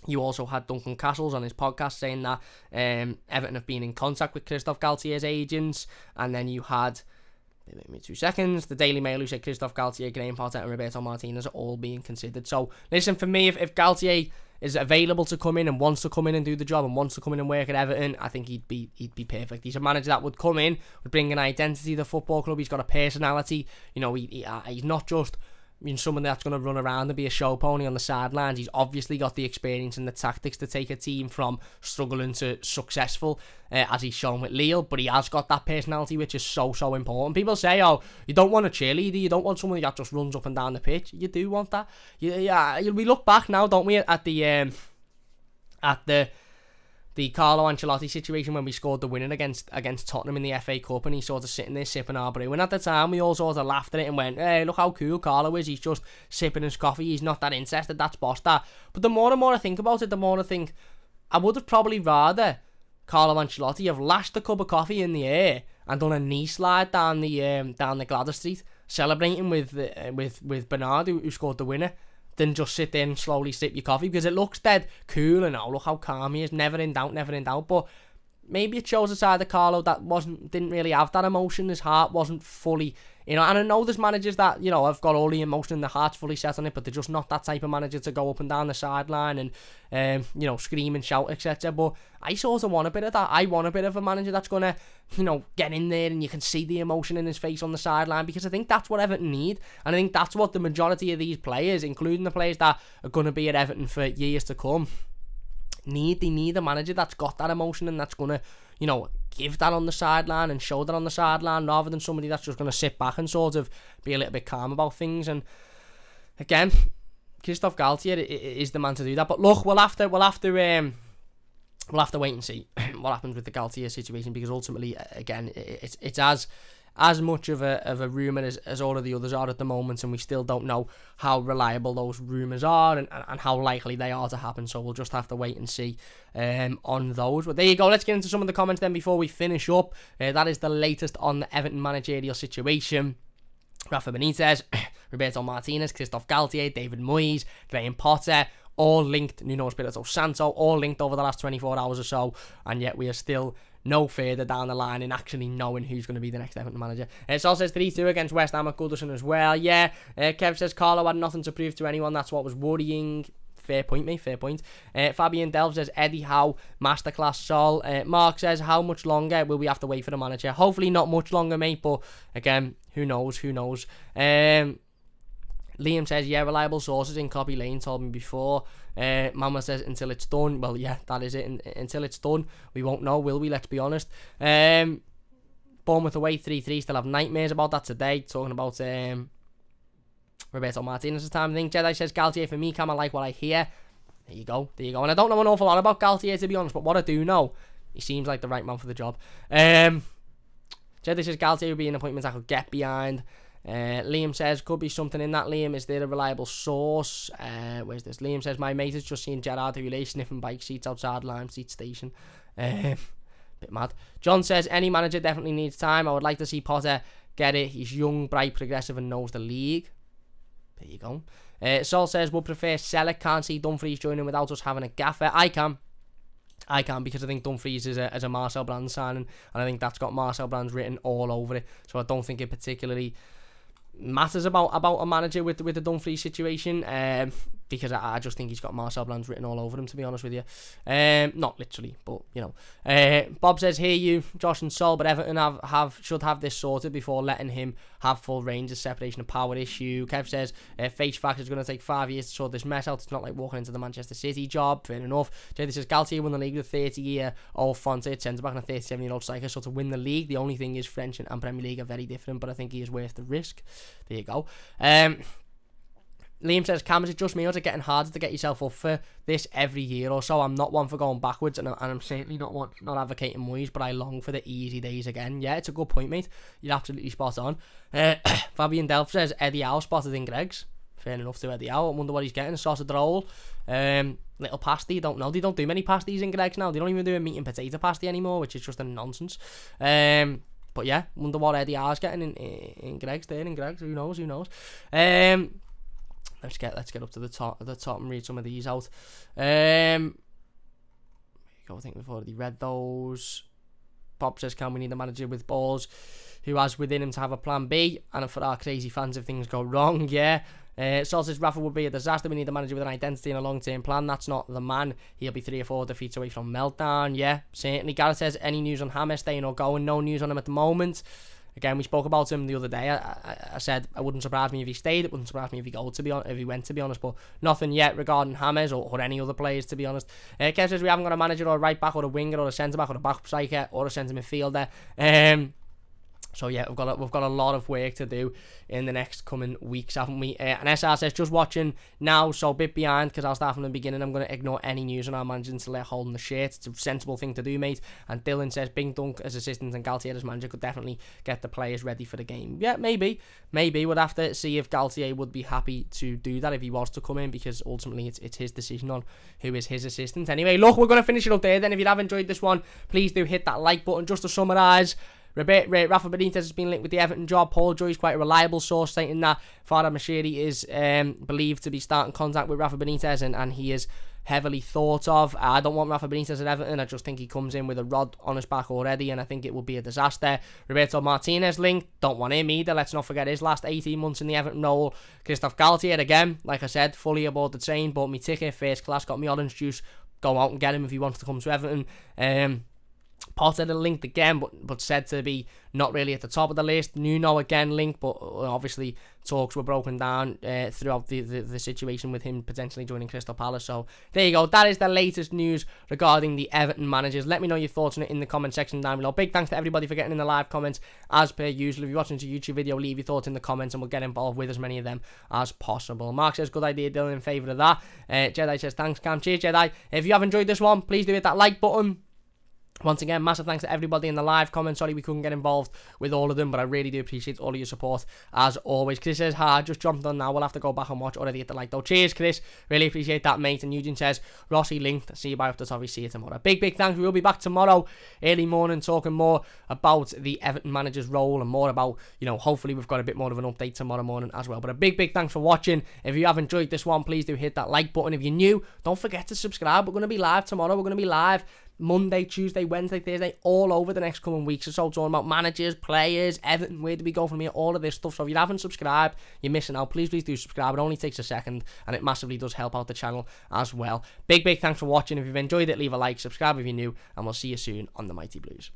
You also had Duncan Castles on his podcast saying that Everton have been in contact with Christophe Galtier's agents, and then you had, wait me 2 seconds, the Daily Mail, who said Christophe Galtier, Graham Potter and Roberto Martínez are all being considered. So listen, for me, if Galtier is available to come in and wants to come in and do the job and wants to come in and work at Everton, I think he'd be perfect. He's a manager that would come in, would bring an identity to the football club. He's got a personality. He's not just someone that's going to run around and be a show pony on the sidelines. He's obviously got the experience and the tactics to take a team from struggling to successful, as he's shown with Lille, but he has got that personality, which is so important. People say, oh, you don't want a cheerleader, you don't want someone that just runs up and down the pitch. You do want that. We look back now, don't we, at the Carlo Ancelotti situation when we scored the winner against Tottenham in the FA Cup, and he's sort of sitting there sipping our brew. And at the time, we all sort of laughed at it and went, hey, look how cool Carlo is. He's just sipping his coffee. He's not that interested. That's boss that. But the more and more I think about it, the more I think I would have probably rather Carlo Ancelotti have lashed a cup of coffee in the air and done a knee slide down the Gladys Street, celebrating with Bernard, who scored the winner, than just sit there and slowly sip your coffee, because it looks dead cool and look how calm he is, never in doubt. But maybe it shows a side of Carlo that didn't really have that emotion. His heart wasn't fully, and I know there's managers that, have got all the emotion and their heart's fully set on it, but they're just not that type of manager to go up and down the sideline and, scream and shout, etc. But I sort of want a bit of that. I want a bit of a manager that's going to, get in there and you can see the emotion in his face on the sideline, because I think that's what Everton need. And I think that's what the majority of these players, including the players that are going to be at Everton for years to come, need. They need a manager that's got that emotion and that's going to, give that on the sideline and show that on the sideline, rather than somebody that's just going to sit back and sort of be a little bit calm about things. And again, Christophe Galtier is the man to do that. But look, we'll have to wait and see what happens with the Galtier situation, because ultimately, again, it's as much of a rumour as all of the others are at the moment, and we still don't know how reliable those rumours are and how likely they are to happen. So we'll just have to wait and see on those. But there you go. Let's get into some of the comments then before we finish up. That is the latest on the Everton managerial situation. Rafa Benitez, Roberto Martínez, Christophe Galtier, David Moyes, Graham Potter, all linked, Nuno Espirito Santo, all linked over the last 24 hours or so, and yet we are still no further down the line in actually knowing who's going to be the next Everton manager. Sol says 3-2 against West Ham at Goodison as well. Yeah, Kev says Carlo had nothing to prove to anyone. That's what was worrying. Fair point, mate, fair point. Fabian Delve says Eddie Howe, masterclass Sol. Mark says, how much longer will we have to wait for the manager? Hopefully not much longer, mate, but again, who knows. Liam says, yeah, reliable sources in Copy Lane told me before. Mama says, until it's done. Well, yeah, that is it. Until it's done, we won't know, will we? Let's be honest. Bournemouth away 3-3. Still have nightmares about that today. Talking about Roberto Martínez's time. I think Jedi says, Galtier for me, Cam, I like what I hear. There you go. And I don't know an awful lot about Galtier, to be honest, but what I do know, he seems like the right man for the job. Jedi says, Galtier would be an appointment I could get behind. Liam says, could be something in that. Liam, is there a reliable source? Where's this? Liam says, my mate has just seen Gerard Houllier sniffing bike seats outside Lime Seat Station. Bit mad. John says, any manager definitely needs time. I would like to see Potter get it. He's young, bright, progressive and knows the league. There you go. Sol says, would prefer Selleck. Can't see Dumfries joining without us having a gaffer. I can, because I think Dumfries is a Marcel Brands signing, and I think that's got Marcel Brands written all over it. So I don't think it particularly matters about a manager with the Dumfries situation. because I just think he's got Marcel Brands written all over him, to be honest with you. Not literally, but, you know. Bob says, hear you, Josh and Sol, but Everton should have this sorted before letting him have full range of separation of power issue. Kev says, face fact is going to take 5 years to sort this mess out. It's not like walking into the Manchester City job. Fair enough. JD says, Galtier won the league with a 30-year-old Fonte, centre-back, and a 37-year-old striker. So to win the league, the only thing is French and Premier League are very different, but I think he is worth the risk. There you go. Liam says, Cam, is it just me or is it getting harder to get yourself up for this every year or so? I'm not one for going backwards, and I'm certainly not advocating Moyes, but I long for the easy days again. Yeah, it's a good point, mate. You're absolutely spot on. Fabian Delph says, Eddie Howe spotted in Greggs. Fair enough to Eddie Howe. I wonder what he's getting. A sausage roll. Little pasty, don't know. They don't do many pasties in Greggs now. They don't even do a meat and potato pasty anymore, which is just a nonsense. But yeah, wonder what Eddie Howe's getting in Greggs there. In Greggs, who knows? Let's get up to the top and read some of these out. I think we've already read those. Bob says, can we need a manager with balls who has within him to have a plan B? And for our crazy fans, if things go wrong, yeah. Sol says, Rafa would be a disaster. We need a manager with an identity and a long-term plan. That's not the man. He'll be 3 or 4 defeats away from meltdown. Yeah, certainly. Gareth says, any news on James staying or going? No news on him at the moment. Again, we spoke about him the other day. I said it wouldn't surprise me if he stayed. It wouldn't surprise me if he went, to be honest. But nothing yet regarding James or any other players, to be honest. Kev says we haven't got a manager or a right back or a winger or a centre back or a back striker or a centre midfielder. So yeah, we've got a lot of work to do in the next coming weeks, haven't we? And SR says, just watching now, so a bit behind because I'll start from the beginning. I'm going to ignore any news on our manager until they're holding the shirt. It's a sensible thing to do, mate. And Dylan says, Bing Dunk as assistant and Galtier as manager could definitely get the players ready for the game. Yeah, maybe. We'll have to see if Galtier would be happy to do that if he was to come in, because ultimately it's his decision on who is his assistant. Anyway, look, we're going to finish it up there then. If you have enjoyed this one, please do hit that like button. Just to summarise, Rafa Benitez has been linked with the Everton job. Paul Joy is quite a reliable source, stating that Farhad Moshiri is believed to be starting contact with Rafa Benitez, and he is heavily thought of. I don't want Rafa Benitez at Everton. I just think he comes in with a rod on his back already, and I think it will be a disaster. Roberto Martínez linked. Don't want him either. Let's not forget his last 18 months in the Everton role. Christophe Galtier, again, like I said, fully aboard the train. Bought me ticket, first class, got me orange juice. Go out and get him if he wants to come to Everton. Potter linked again, but said to be not really at the top of the list. Nuno again linked, but obviously talks were broken down throughout the situation with him potentially joining Crystal Palace. So there you go. That is the latest news regarding the Everton managers. Let me know your thoughts on it in the comment section down below. Big thanks to everybody for getting in the live comments as per usual. If you're watching this YouTube video, leave your thoughts in the comments and we'll get involved with as many of them as possible. Mark says, good idea, Dylan, in favour of that. Jedi says, thanks, Cam. Cheers, Jedi. If you have enjoyed this one, please do hit that like button. Once again, massive thanks to everybody in the live comments. Sorry we couldn't get involved with all of them, but I really do appreciate all of your support as always. Chris says, hi, just jumped on now. We'll have to go back and watch. Already hit the like though. Cheers, Chris. Really appreciate that, mate. And Eugene says, Rossi linked. See you by up the top. See you tomorrow. Big thanks. We will be back tomorrow, early morning, talking more about the Everton manager's role and more about, hopefully we've got a bit more of an update tomorrow morning as well. But a big thanks for watching. If you have enjoyed this one, please do hit that like button. If you're new, don't forget to subscribe. We're going to be live tomorrow. We're going to be live Monday, Tuesday, Wednesday, Thursday, all over the next coming weeks or so, talking about managers, players, Everton, where do we go from here, all of this stuff. So if you haven't subscribed, you're missing out. Please do subscribe. It only takes a second and it massively does help out the channel as well. Big thanks for watching. If you've enjoyed it, leave a like, subscribe if you're new, and we'll see you soon on The Mighty Blues.